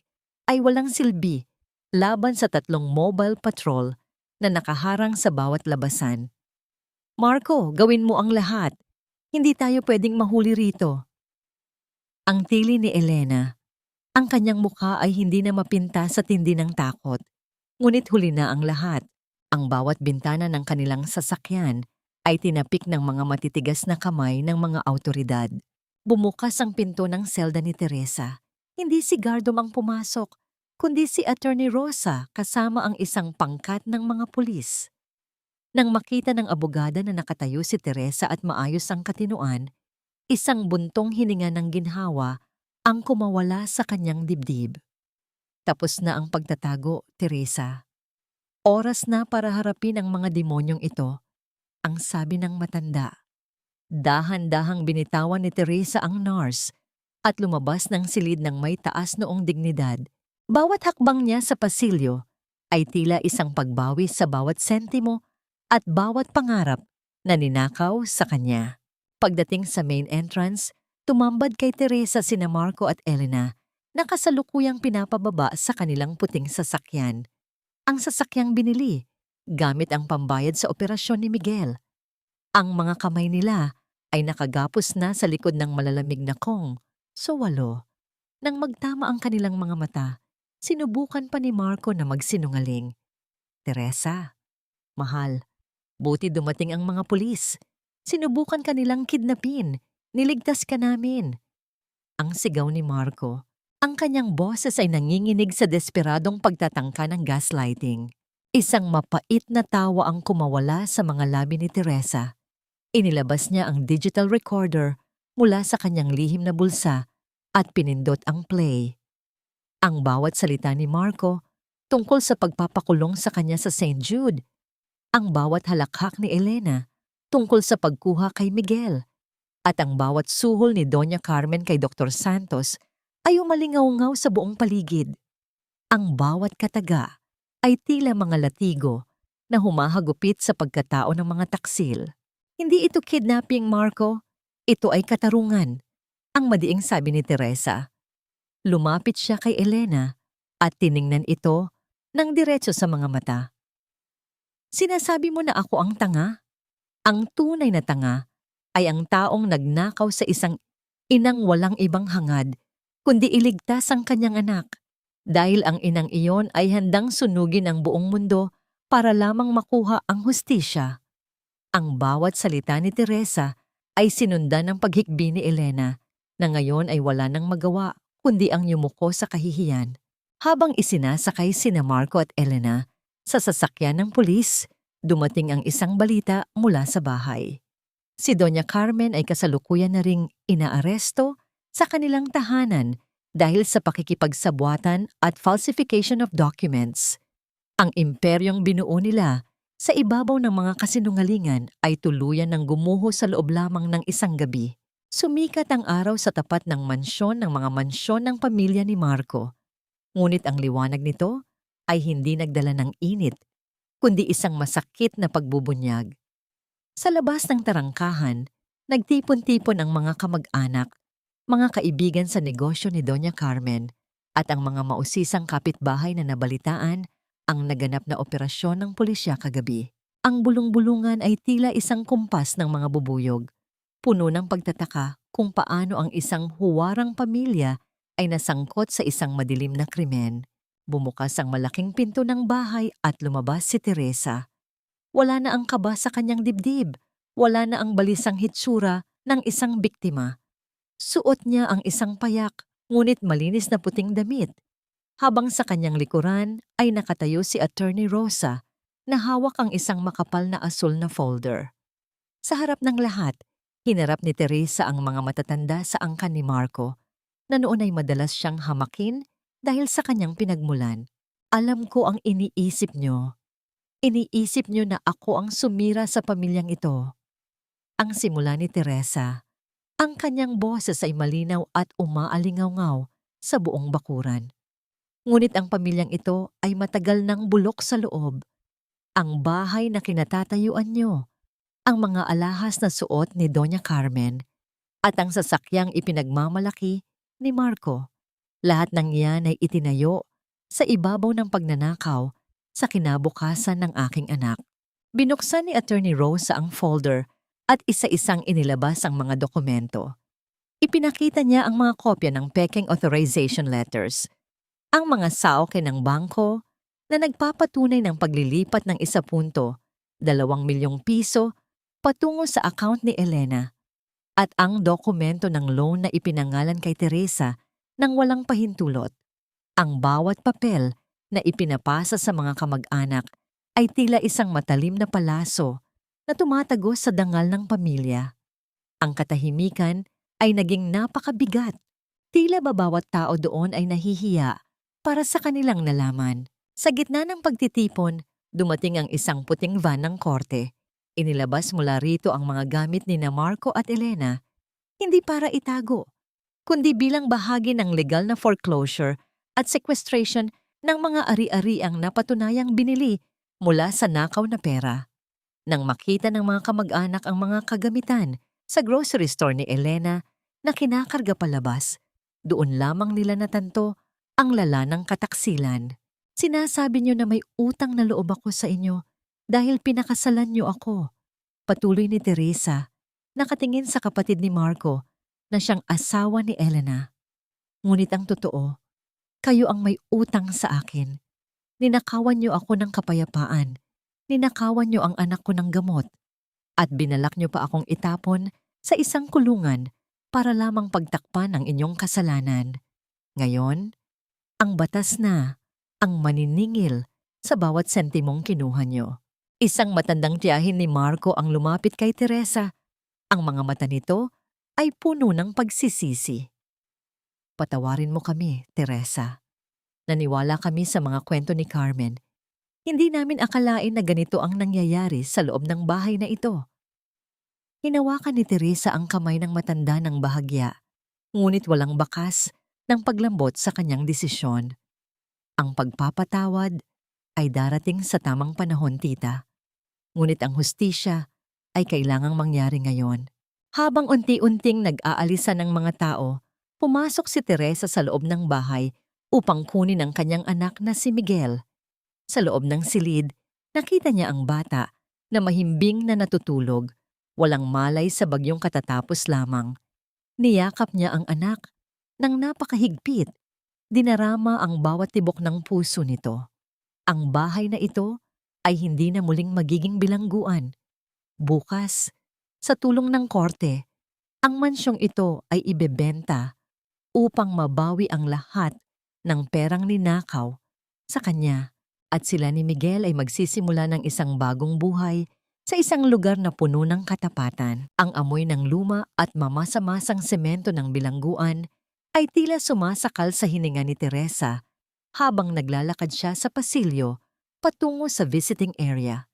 ay walang silbi laban sa 3 mobile patrol na nakaharang sa bawat labasan. Marco, gawin mo ang lahat. Hindi tayo pwedeng mahuli rito. Ang tili ni Elena. Ang kanyang mukha ay hindi na mapinta sa tindi ng takot. Ngunit huli na ang lahat. Ang bawat bintana ng kanilang sasakyan ay tinapik ng mga matitigas na kamay ng mga awtoridad. Bumukas ang pinto ng selda ni Teresa. Hindi si Gardom ang pumasok, kundi si Attorney Rosa kasama ang isang pangkat ng mga pulis. Nang makita ng abogada na nakatayo si Teresa at maayos ang katinuan, isang buntong hininga ng ginhawa ang kumawala sa kanyang dibdib. Tapos na ang pagtatago, Teresa. Oras na para harapin ang mga demonyong ito, ang sabi ng matanda. Dahan-dahang binitawan ni Teresa ang nurse at lumabas ng silid ng may taas noong dignidad. Bawat hakbang niya sa pasilyo ay tila isang pagbawi sa bawat sentimo at bawat pangarap na ninakaw sa kanya. Pagdating sa main entrance, tumambad kay Teresa sina Marco at Elena na kasalukuyang pinapababa sa kanilang puting sasakyan. Ang sasakyang binili gamit ang pambayad sa operasyon ni Miguel. Ang mga kamay nila ay nakagapos na sa likod ng malalamig na kong, so 8. Nang magtama ang kanilang mga mata, sinubukan pa ni Marco na magsinungaling. Teresa, mahal, buti dumating ang mga pulis. Sinubukan kanilang kidnapin. Niligtas ka namin. Ang sigaw ni Marco. Ang kanyang boses ay nanginginig sa desperadong pagtatangka ng gaslighting. Isang mapait na tawa ang kumawala sa mga labi ni Teresa. Inilabas niya ang digital recorder mula sa kanyang lihim na bulsa at pinindot ang play. Ang bawat salita ni Marco tungkol sa pagpapakulong sa kanya sa St. Jude. Ang bawat halakhak ni Elena tungkol sa pagkuha kay Miguel. At ang bawat suhol ni Doña Carmen kay Dr. Santos ay umalingaw-ngaw sa buong paligid. Ang bawat kataga ay tila mga latigo na humahagupit sa pagkatao ng mga taksil. Hindi ito kidnapping, Marco. Ito ay katarungan. Ang madiing sabi ni Teresa. Lumapit siya kay Elena at tiningnan ito ng diretso sa mga mata. Sinasabi mo na ako ang tanga? Ang tunay na tanga ay ang taong nagnakaw sa isang inang walang ibang hangad kundi iligtas ang kanyang anak dahil ang inang iyon ay handang sunugin ang buong mundo para lamang makuha ang hustisya. Ang bawat salita ni Teresa ay sinundan ng paghikbi ni Elena na ngayon ay wala nang magawa kundi ang yumuko sa kahihiyan. Habang isinasakay sina Marco at Elena sa sasakyan ng pulis, dumating ang isang balita mula sa bahay. Si Doña Carmen ay kasalukuyan na ring inaaresto sa kanilang tahanan dahil sa pakikipagsabwatan at falsification of documents. Ang imperyong binuo nila sa ibabaw ng mga kasinungalingan ay tuluyan ng gumuho sa loob lamang ng isang gabi. Sumikat ang araw sa tapat ng mansyon ng mga mansyon ng pamilya ni Marco. Ngunit ang liwanag nito ay hindi nagdala ng init, kundi isang masakit na pagbubunyag. Sa labas ng tarangkahan, nagtipon-tipon ang mga kamag-anak, mga kaibigan sa negosyo ni Doña Carmen at ang mga mausisang kapitbahay na nabalitaan ang naganap na operasyon ng pulisya kagabi. Ang bulong-bulungan ay tila isang kumpas ng mga bubuyog, puno ng pagtataka kung paano ang isang huwarang pamilya ay nasangkot sa isang madilim na krimen. Bumukas ang malaking pinto ng bahay at lumabas si Teresa. Wala na ang kaba sa kanyang dibdib. Wala na ang balisang hitsura ng isang biktima. Suot niya ang isang payak, ngunit malinis na puting damit. Habang sa kanyang likuran ay nakatayo si Attorney Rosa na hawak ang isang makapal na asul na folder. Sa harap ng lahat, hinarap ni Teresa ang mga matatanda sa angkan ni Marco na noon ay madalas siyang hamakin dahil sa kanyang pinagmulan. Alam ko ang iniisip niyo. Iniisip niyo na ako ang sumira sa pamilyang ito. Ang simula ni Teresa. Ang kanyang boses ay malinaw at umaalingaw-ngaw sa buong bakuran. Ngunit ang pamilyang ito ay matagal nang bulok sa loob. Ang bahay na kinatatayuan niyo, ang mga alahas na suot ni Doña Carmen, at ang sasakyang ipinagmamalaki ni Marco. Lahat ng iyan ay itinayo sa ibabaw ng pagnanakaw sa kinabukasan ng aking anak. Binuksan ni Attorney Rosa ang folder at isa-isang inilabas ang mga dokumento. Ipinakita niya ang mga kopya ng peking authorization letters, ang mga sauke ng bangko, na nagpapatunay ng paglilipat ng ₱1.2 milyong patungo sa account ni Elena at ang dokumento ng loan na ipinangalan kay Teresa nang walang pahintulot. Ang bawat papel na ipinapasa sa mga kamag-anak ay tila isang matalim na palaso na tumatagos sa dangal ng pamilya. Ang katahimikan ay naging napakabigat. Tila ba bawat tao doon ay nahihiya para sa kanilang nalaman. Sa gitna ng pagtitipon, dumating ang isang puting van ng korte. Inilabas mula rito ang mga gamit ni Marco at Elena, hindi para itago, kundi bilang bahagi ng legal na foreclosure at sequestration ng mga ari-ariang napatunayang binili mula sa nakaw na pera. Nang makita ng mga kamag-anak ang mga kagamitan sa grocery store ni Elena na kinakarga palabas, doon lamang nila natanto ang lala ng kataksilan. Sinasabi niyo na may utang na loob ako sa inyo dahil pinakasalan niyo ako. Patuloy ni Teresa, nakatingin sa kapatid ni Marco na siyang asawa ni Elena. Ngunit ang totoo, kayo ang may utang sa akin. Ninakawan niyo ako ng kapayapaan. Ninakawan niyo ang anak ko ng gamot. At binalak niyo pa akong itapon sa isang kulungan para lamang pagtakpan ang inyong kasalanan. Ngayon, ang batas na ang maniningil sa bawat sentimong kinuha niyo. Isang matandang tiyahin ni Marco ang lumapit kay Teresa. Ang mga mata nito ay puno ng pagsisisi. Patawarin mo kami, Teresa. Naniwala kami sa mga kwento ni Carmen. Hindi namin akalain na ganito ang nangyayari sa loob ng bahay na ito. Hinawakan ni Teresa ang kamay ng matanda ng bahagya, ngunit walang bakas ng paglambot sa kanyang desisyon. Ang pagpapatawad ay darating sa tamang panahon, tita. Ngunit ang hustisya ay kailangang mangyari ngayon. Habang unti-unting nag-aalisa ng mga tao, pumasok si Teresa sa loob ng bahay upang kunin ang kanyang anak na si Miguel. Sa loob ng silid, nakita niya ang bata na mahimbing na natutulog, walang malay sa bagyong katatapos lamang. Niyakap niya ang anak nang napakahigpit. Dinarama ang bawat tibok ng puso nito. Ang bahay na ito ay hindi na muling magiging bilangguan. Bukas, sa tulong ng korte, ang mansyong ito ay ibebenta upang mabawi ang lahat ng perang ninakaw sa kanya at sila ni Miguel ay magsisimula ng isang bagong buhay sa isang lugar na puno ng katapatan. Ang amoy ng luma at mamasa-masang semento ng bilangguan ay tila sumasakal sa hininga ni Teresa habang naglalakad siya sa pasilyo patungo sa visiting area.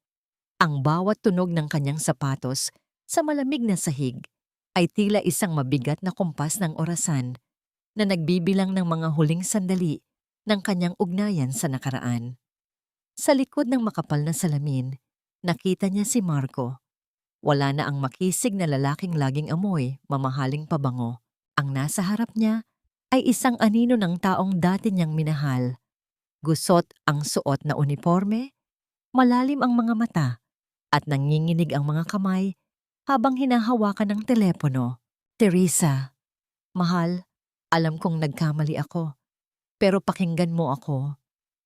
Ang bawat tunog ng kanyang sapatos sa malamig na sahig ay tila isang mabigat na kompas ng orasan na nagbibilang ng mga huling sandali ng kanyang ugnayan sa nakaraan. Sa likod ng makapal na salamin, nakita niya si Marco. Wala na ang makisig na lalaking laging amoy, mamahaling pabango. Ang nasa harap niya ay isang anino ng taong dati niyang minahal. Gusot ang suot na uniforme, malalim ang mga mata, at nanginginig ang mga kamay habang hinahawakan ng telepono. Teresa, mahal, alam kong nagkamali ako, pero pakinggan mo ako.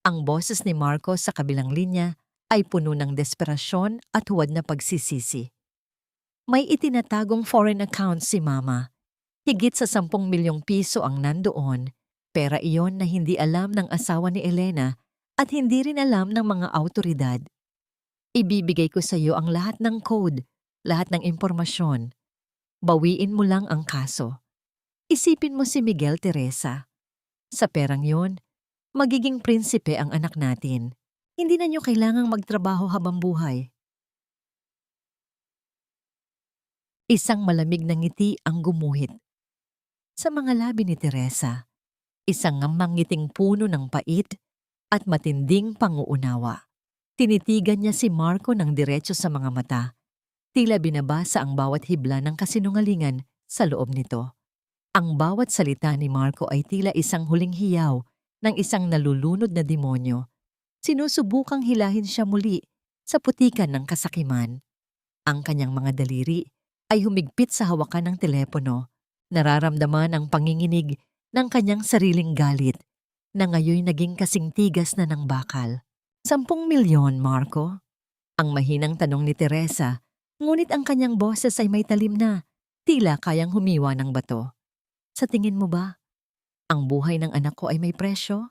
Ang boses ni Marco sa kabilang linya ay puno ng desperasyon at huwad na pagsisisi. May itinatagong foreign account si Mama. Higit sa ₱10 milyong ang nandoon, pera iyon na hindi alam ng asawa ni Elena at hindi rin alam ng mga awtoridad. Ibibigay ko sa iyo ang lahat ng code, lahat ng impormasyon. Bawiin mo lang ang kaso. Isipin mo si Miguel, Teresa. Sa perang yon, magiging prinsipe ang anak natin. Hindi na niyo kailangang magtrabaho habang buhay. Isang malamig na ngiti ang gumuhit sa mga labi ni Teresa, isang ngiting puno ng pait at matinding panguunawa. Tinitigan niya si Marco ng diretso sa mga mata. Tila binabasa ang bawat hibla ng kasinungalingan sa loob nito. Ang bawat salita ni Marco ay tila isang huling hiyaw ng isang nalulunod na demonyo. Sinusubukang hilahin siya muli sa putikan ng kasakiman. Ang kanyang mga daliri ay humigpit sa hawakan ng telepono. Nararamdaman ang panginginig ng kanyang sariling galit na ngayon naging kasing tigas na ng bakal. 10 milyon, Marco? Ang mahinang tanong ni Teresa, ngunit ang kanyang boses ay may talim na, tila kayang humiwa ng bato. Sa tingin mo ba, ang buhay ng anak ko ay may presyo?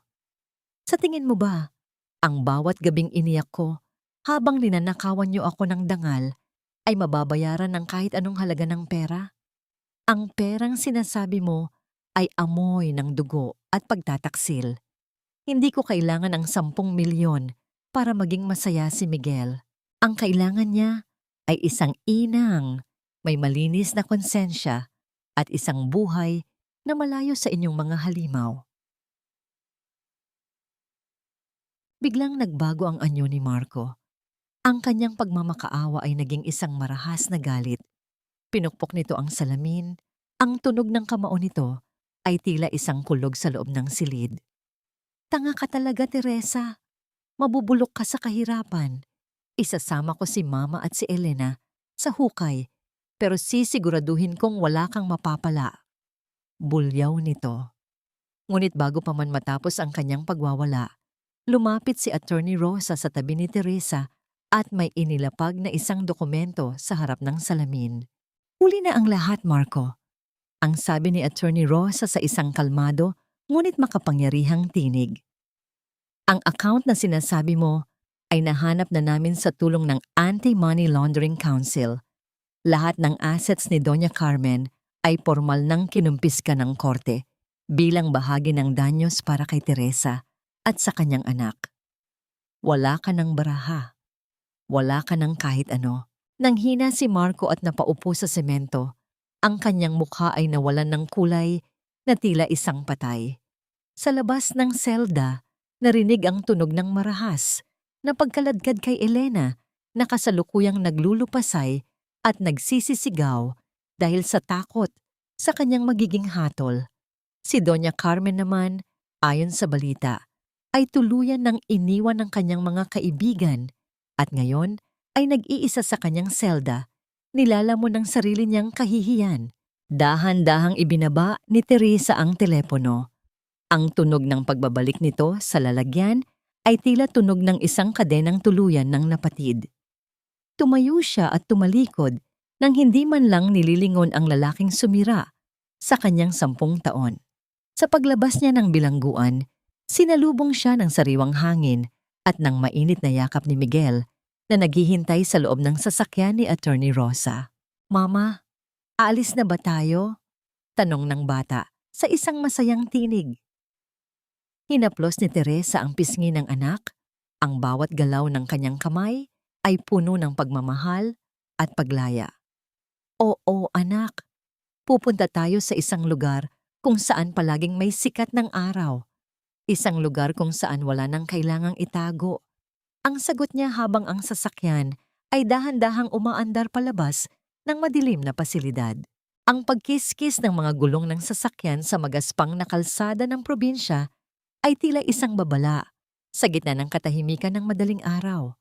Sa tingin mo ba, ang bawat gabing iniyak ko habang ninanakawan niyo ako ng dangal ay mababayaran ng kahit anong halaga ng pera? Ang perang sinasabi mo ay amoy ng dugo at pagtataksil. Hindi ko kailangan ang 10 milyon para maging masaya si Miguel. Ang kailangan niya ay isang inang, may malinis na konsensya at isang buhay na malayo sa inyong mga halimaw. Biglang nagbago ang anyo ni Marco. Ang kanyang pagmamakaawa ay naging isang marahas na galit. Pinukpok nito ang salamin. Ang tunog ng kamao nito ay tila isang kulog sa loob ng silid. Tanga ka talaga, Teresa. Mabubulok ka sa kahirapan. Isasama ko si Mama at si Elena sa hukay, pero sisiguraduhin kong wala kang mapapala. Bulyaw nito. Ngunit bago pa man matapos ang kanyang pagwawala, lumapit si Attorney Rosa sa tabi ni Teresa at may inilapag na isang dokumento sa harap ng salamin. Huli na ang lahat, Marco. Ang sabi ni Attorney Rosa sa isang kalmado ngunit makapangyarihang tinig. Ang account na sinasabi mo ay nahanap na namin sa tulong ng Anti-Money Laundering Council. Lahat ng assets ni Doña Carmen ay formal nang kinumpiska ng korte bilang bahagi ng danyos para kay Teresa at sa kanyang anak. Wala ka ng baraha. Wala ka ng kahit ano. Nanghina si Marco at napaupo sa semento. Ang kanyang mukha ay nawalan ng kulay na tila isang patay. Sa labas ng selda, narinig ang tunog ng marahas na pagkaladkad kay Elena na kasalukuyang naglulupasay at nagsisisigaw dahil sa takot sa kanyang magiging hatol. Si Doña Carmen naman, ayon sa balita, ay tuluyan ng iniwan ng kanyang mga kaibigan at ngayon ay nag-iisa sa kanyang selda, nilalamon ng sarili niyang kahihiyan. Dahan-dahang ibinaba ni Teresa ang telepono. Ang tunog ng pagbabalik nito sa lalagyan ay tila tunog ng isang kadenang tuluyan ng napatid. Tumayo siya at tumalikod nang hindi man lang nililingon ang lalaking sumira sa kanyang 10 taon. Sa paglabas niya ng bilangguan, sinalubong siya ng sariwang hangin at ng mainit na yakap ni Miguel na naghihintay sa loob ng sasakyan ni Attorney Rosa. Mama, aalis na ba tayo? Tanong ng bata sa isang masayang tinig. Hinaplos ni Teresa ang pisngi ng anak. Ang bawat galaw ng kanyang kamay ay puno ng pagmamahal at paglaya. Oo, anak. Pupunta tayo sa isang lugar kung saan palaging may sikat ng araw. Isang lugar kung saan wala nang kailangang itago. Ang sagot niya habang ang sasakyan ay dahan-dahang umaandar palabas ng madilim na pasilidad. Ang pagkiskis ng mga gulong ng sasakyan sa magaspang na kalsada ng probinsya ay tila isang babala sa gitna ng katahimikan ng madaling araw.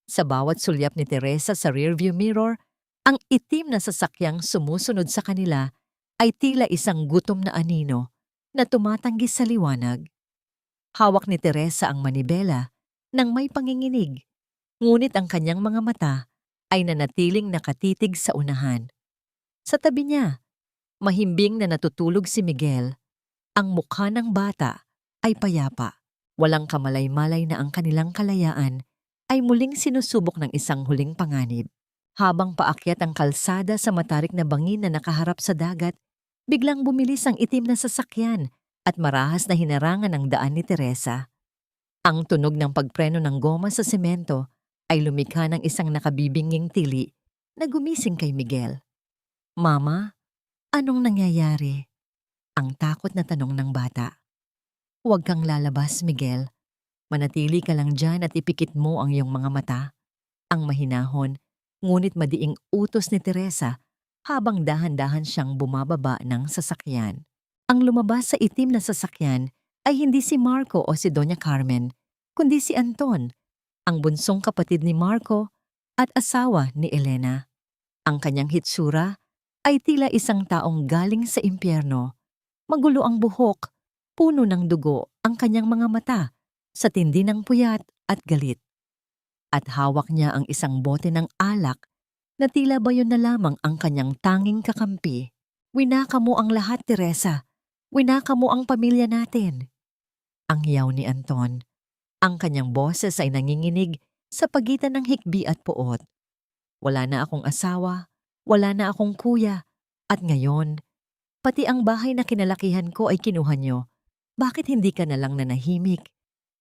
Sa bawat sulyap ni Teresa sa rearview mirror, ang itim na sasakyang sumusunod sa kanila ay tila isang gutom na anino na tumatanggi sa liwanag. Hawak ni Teresa ang manibela nang may panginginig, ngunit ang kanyang mga mata ay nanatiling nakatitig sa unahan. Sa tabi niya, mahimbing na natutulog si Miguel. Ang mukha ng bata ay payapa. Walang kamalay-malay na ang kanilang kalayaan ay muling sinusubok ng isang huling panganib. Habang paakyat ang kalsada sa matarik na bangin na nakaharap sa dagat, biglang bumilis ang itim na sasakyan at marahas na hinarangan ang daan ni Teresa. Ang tunog ng pagpreno ng goma sa semento ay lumikha ng isang nakabibinging tili na gumising kay Miguel. Mama, anong nangyayari? Ang takot na tanong ng bata. Huwag kang lalabas, Miguel. Manatili ka lang dyan at ipikit mo ang iyong mga mata. Ang mahinahon, ngunit madiing utos ni Teresa habang dahan-dahan siyang bumababa ng sasakyan. Ang lumabas sa itim na sasakyan ay hindi si Marco o si Doña Carmen, kundi si Anton, ang bunsong kapatid ni Marco at asawa ni Elena. Ang kanyang hitsura ay tila isang taong galing sa impyerno. Magulo ang buhok, puno ng dugo ang kanyang mga mata sa tindi ng puyat at galit. At hawak niya ang isang bote ng alak na tila ba yun na lamang ang kanyang tanging kakampi. Winaka mo ang lahat, Teresa. Winaka mo ang pamilya natin. Ang hiyaw ni Anton. Ang kanyang boses ay nanginginig sa pagitan ng hikbi at puot. Wala na akong asawa, wala na akong kuya, at ngayon, pati ang bahay na kinalakihan ko ay kinuha niyo. Bakit hindi ka na lang nanahimik?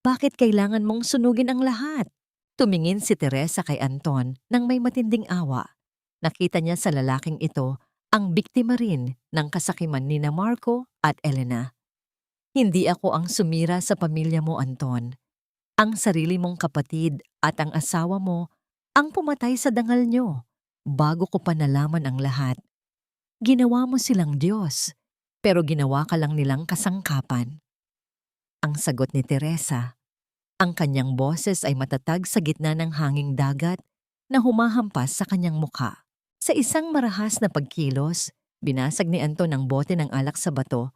Bakit kailangan mong sunugin ang lahat? Tumingin si Teresa kay Anton nang may matinding awa. Nakita niya sa lalaking ito ang biktima rin ng kasakiman ni Marco at Elena. Hindi ako ang sumira sa pamilya mo, Anton. Ang sarili mong kapatid at ang asawa mo ang pumatay sa dangal nyo bago ko pa nalaman ang lahat. Ginawa mo silang Diyos, pero ginawa ka lang nilang kasangkapan. Ang sagot ni Teresa, ang kanyang boses ay matatag sa gitna ng hanging dagat na humahampas sa kanyang mukha. Sa isang marahas na pagkilos, binasag ni Anton ang bote ng alak sa bato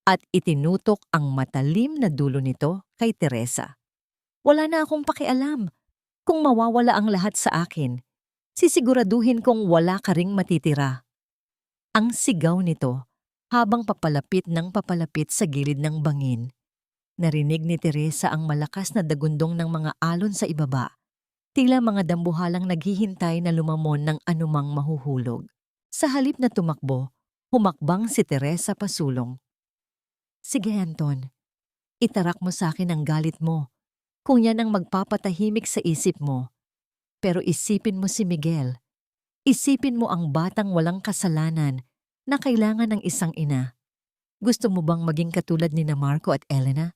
at itinutok ang matalim na dulo nito kay Teresa. Wala na akong pakialam. Kung mawawala ang lahat sa akin, sisiguraduhin kong wala ka ring matitira. Ang sigaw nito habang papalapit ng papalapit sa gilid ng bangin. Narinig ni Teresa ang malakas na dagundong ng mga alon sa ibaba, tila mga dambuhalang naghihintay na lumamon ng anumang mahuhulog. Sa halip na tumakbo, humakbang si Teresa pasulong. Sige, Anton, itarak mo sa akin ang galit mo, kung yan ang magpapatahimik sa isip mo. Pero isipin mo si Miguel. Isipin mo ang batang walang kasalanan na kailangan ng isang ina. Gusto mo bang maging katulad ni Marco at Elena?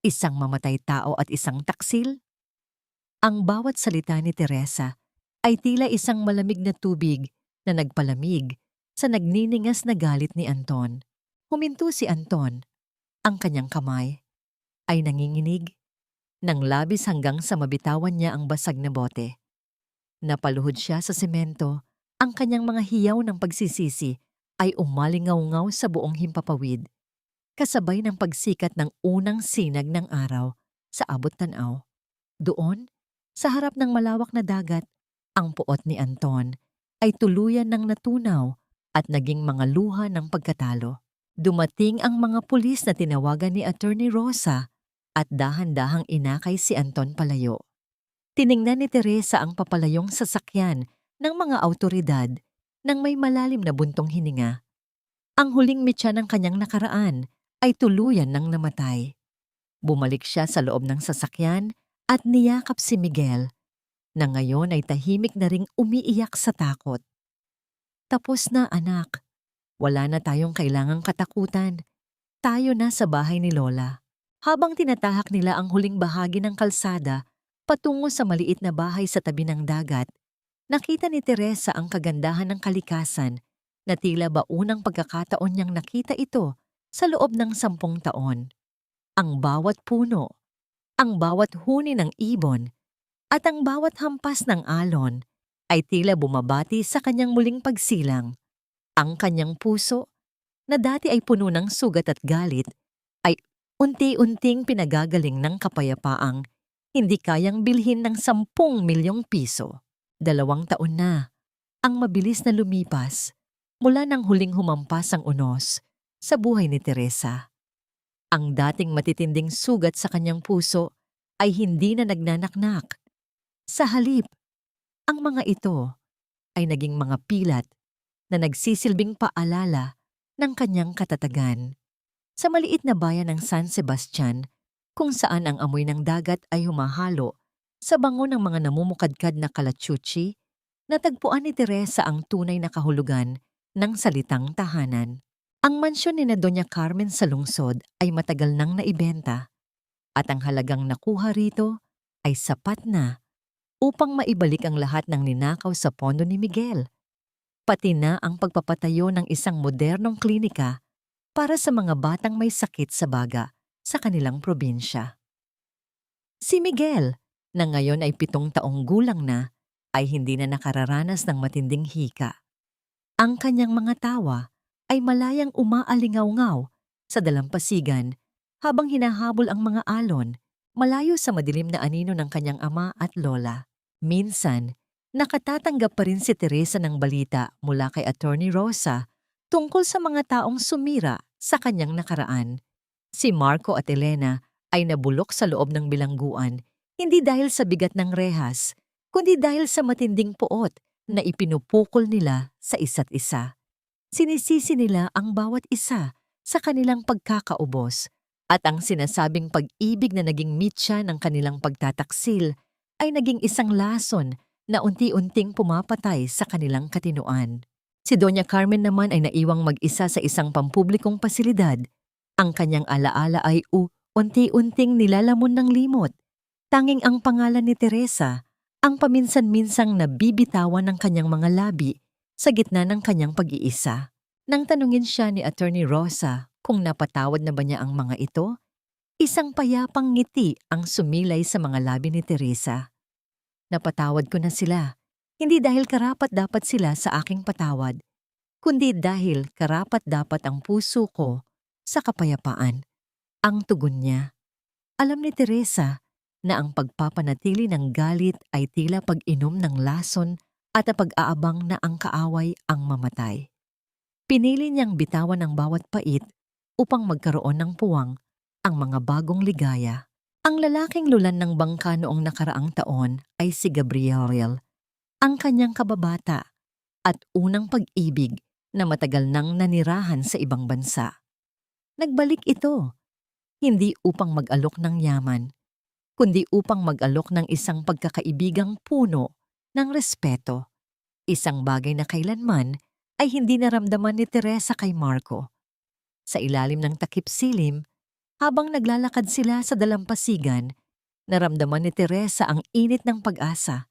Isang mamatay tao at isang taksil? Ang bawat salita ni Teresa ay tila isang malamig na tubig na nagpalamig sa nagniningas na galit ni Anton. Huminto si Anton. Ang kanyang kamay ay nanginginig nang labis hanggang sa mabitawan niya ang basag na bote. Napaluhod siya sa semento, ang kanyang mga hiyaw ng pagsisisi ay umalingaw-ngaw sa buong himpapawid, kasabay ng pagsikat ng unang sinag ng araw sa abot-tanaw. Doon, sa harap ng malawak na dagat, ang puot ni Anton ay tuluyan ng natunaw at naging mga luha ng pagkatalo. Dumating ang mga pulis na tinawagan ni Attorney Rosa at dahan-dahang inakay si Anton palayo. Tiningnan ni Teresa ang papalayong sasakyan ng mga awtoridad nang may malalim na buntong hininga. Ang huling mitya ng kanyang nakaraan ay tuluyan ng namatay. Bumalik siya sa loob ng sasakyan at niyakap si Miguel, na ngayon ay tahimik na ring umiiyak sa takot. Tapos na, anak. Wala na tayong kailangang katakutan. Tayo na sa bahay ni Lola. Habang tinatahak nila ang huling bahagi ng kalsada patungo sa maliit na bahay sa tabi ng dagat, nakita ni Teresa ang kagandahan ng kalikasan na tila ba unang pagkakataon niyang nakita ito sa loob ng 10 taon. Ang bawat puno, ang bawat huni ng ibon, at ang bawat hampas ng alon ay tila bumabati sa kanyang muling pagsilang. Ang kanyang puso, na dati ay puno ng sugat at galit, ay unti-unting pinagagaling ng kapayapaang hindi kayang bilhin ng 10 milyong piso. 2 taon na, ang mabilis na lumipas mula nang huling humampas ang unos sa buhay ni Teresa. Ang dating matitinding sugat sa kanyang puso ay hindi na nagnanaknak. Sa halip, ang mga ito ay naging mga pilat na nagsisilbing paalala ng kanyang katatagan. Sa maliit na bayan ng San Sebastian, kung saan ang amoy ng dagat ay humahalo sa bango ng mga namumukadkad na kalachuchi, natagpuan ni Teresa ang tunay na kahulugan ng salitang tahanan. Ang mansyon ni Doña Carmen sa lungsod ay matagal nang naibenta at ang halagang nakuha rito ay sapat na upang maibalik ang lahat ng ninakaw sa pondo ni Miguel, pati na ang pagpapatayo ng isang modernong klinika para sa mga batang may sakit sa baga sa kanilang probinsya. Si Miguel, na ngayon ay 7 taong gulang na, ay hindi na nakararanas ng matinding hika. Ang kanyang mga tawa ay malayang umaalingaw-ngaw sa dalampasigan habang hinahabol ang mga alon malayo sa madilim na anino ng kanyang ama at lola. Minsan, nakatatanggap pa rin si Teresa ng balita mula kay Attorney Rosa tungkol sa mga taong sumira sa kanyang nakaraan. Si Marco at Elena ay nabulok sa loob ng bilangguan, hindi dahil sa bigat ng rehas, kundi dahil sa matinding puot na ipinupukol nila sa isa't isa. Sinisisi nila ang bawat isa sa kanilang pagkakaubos at ang sinasabing pag-ibig na naging mitya ng kanilang pagtataksil ay naging isang lason na unti-unting pumapatay sa kanilang katinoan. Si Doña Carmen naman ay naiwang mag-isa sa isang pampublikong pasilidad. Ang kanyang alaala ay unti-unting nilalamon ng limot. Tanging ang pangalan ni Teresa ang paminsan-minsang nabibitawan ng kanyang mga labi sa gitna ng kanyang pag-iisa. Nang tanungin siya ni Attorney Rosa kung napatawad na ba niya ang mga ito, isang payapang ngiti ang sumilay sa mga labi ni Teresa. Napatawad ko na sila, hindi dahil karapat-dapat sila sa aking patawad, kundi dahil karapat-dapat ang puso ko sa kapayapaan. Ang tugon niya. Alam ni Teresa na ang pagpapanatili ng galit ay tila pag-inom ng lason at ang pag-aabang na ang kaaway ang mamatay. Pinili niyang bitawan ang bawat pait upang magkaroon ng puwang ang mga bagong ligaya. Ang lalaking lulan ng bangka noong nakaraang taon ay si Gabriel, ang kanyang kababata at unang pag-ibig na matagal nang nanirahan sa ibang bansa. Nagbalik ito, hindi upang mag-alok ng yaman, kundi upang mag-alok ng isang pagkakaibigang puno ng respeto, isang bagay na kailanman ay hindi naramdaman ni Teresa kay Marco. Sa ilalim ng takip silim, habang naglalakad sila sa dalampasigan, naramdaman ni Teresa ang init ng pag-asa.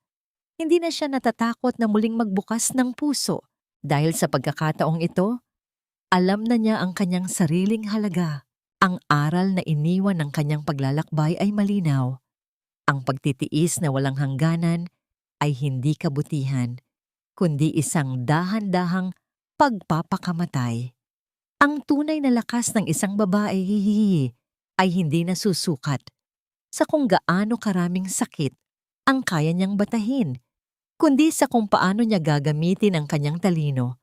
Hindi na siya natatakot na muling magbukas ng puso dahil sa pagkakataong ito, alam na niya ang kanyang sariling halaga. Ang aral na iniwan ng kanyang paglalakbay ay malinaw. Ang pagtitiis na walang hangganan ay hindi kabutihan, kundi isang dahan-dahang pagpapakamatay. Ang tunay na lakas ng isang babae ay hindi nasusukat sa kung gaano karaming sakit ang kaya niyang batahin, kundi sa kung paano niya gagamitin ang kanyang talino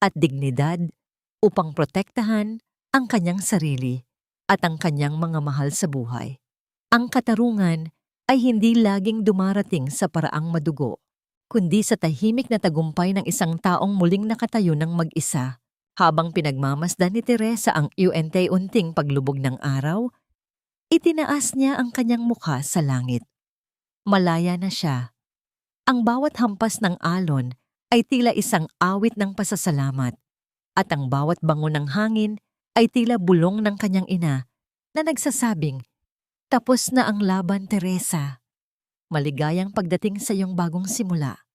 at dignidad upang protektahan ang kanyang sarili at ang kanyang mga mahal sa buhay. Ang katarungan ay hindi laging dumarating sa paraang madugo, kundi sa tahimik na tagumpay ng isang taong muling nakatayo ng mag-isa. Habang pinagmamasdan ni Teresa ang unti-unting paglubog ng araw, itinaas niya ang kanyang mukha sa langit. Malaya na siya. Ang bawat hampas ng alon ay tila isang awit ng pasasalamat, at ang bawat bango ng hangin ay tila bulong ng kanyang ina na nagsasabing, "Tapos na ang laban, Teresa. Maligayang pagdating sa iyong bagong simula."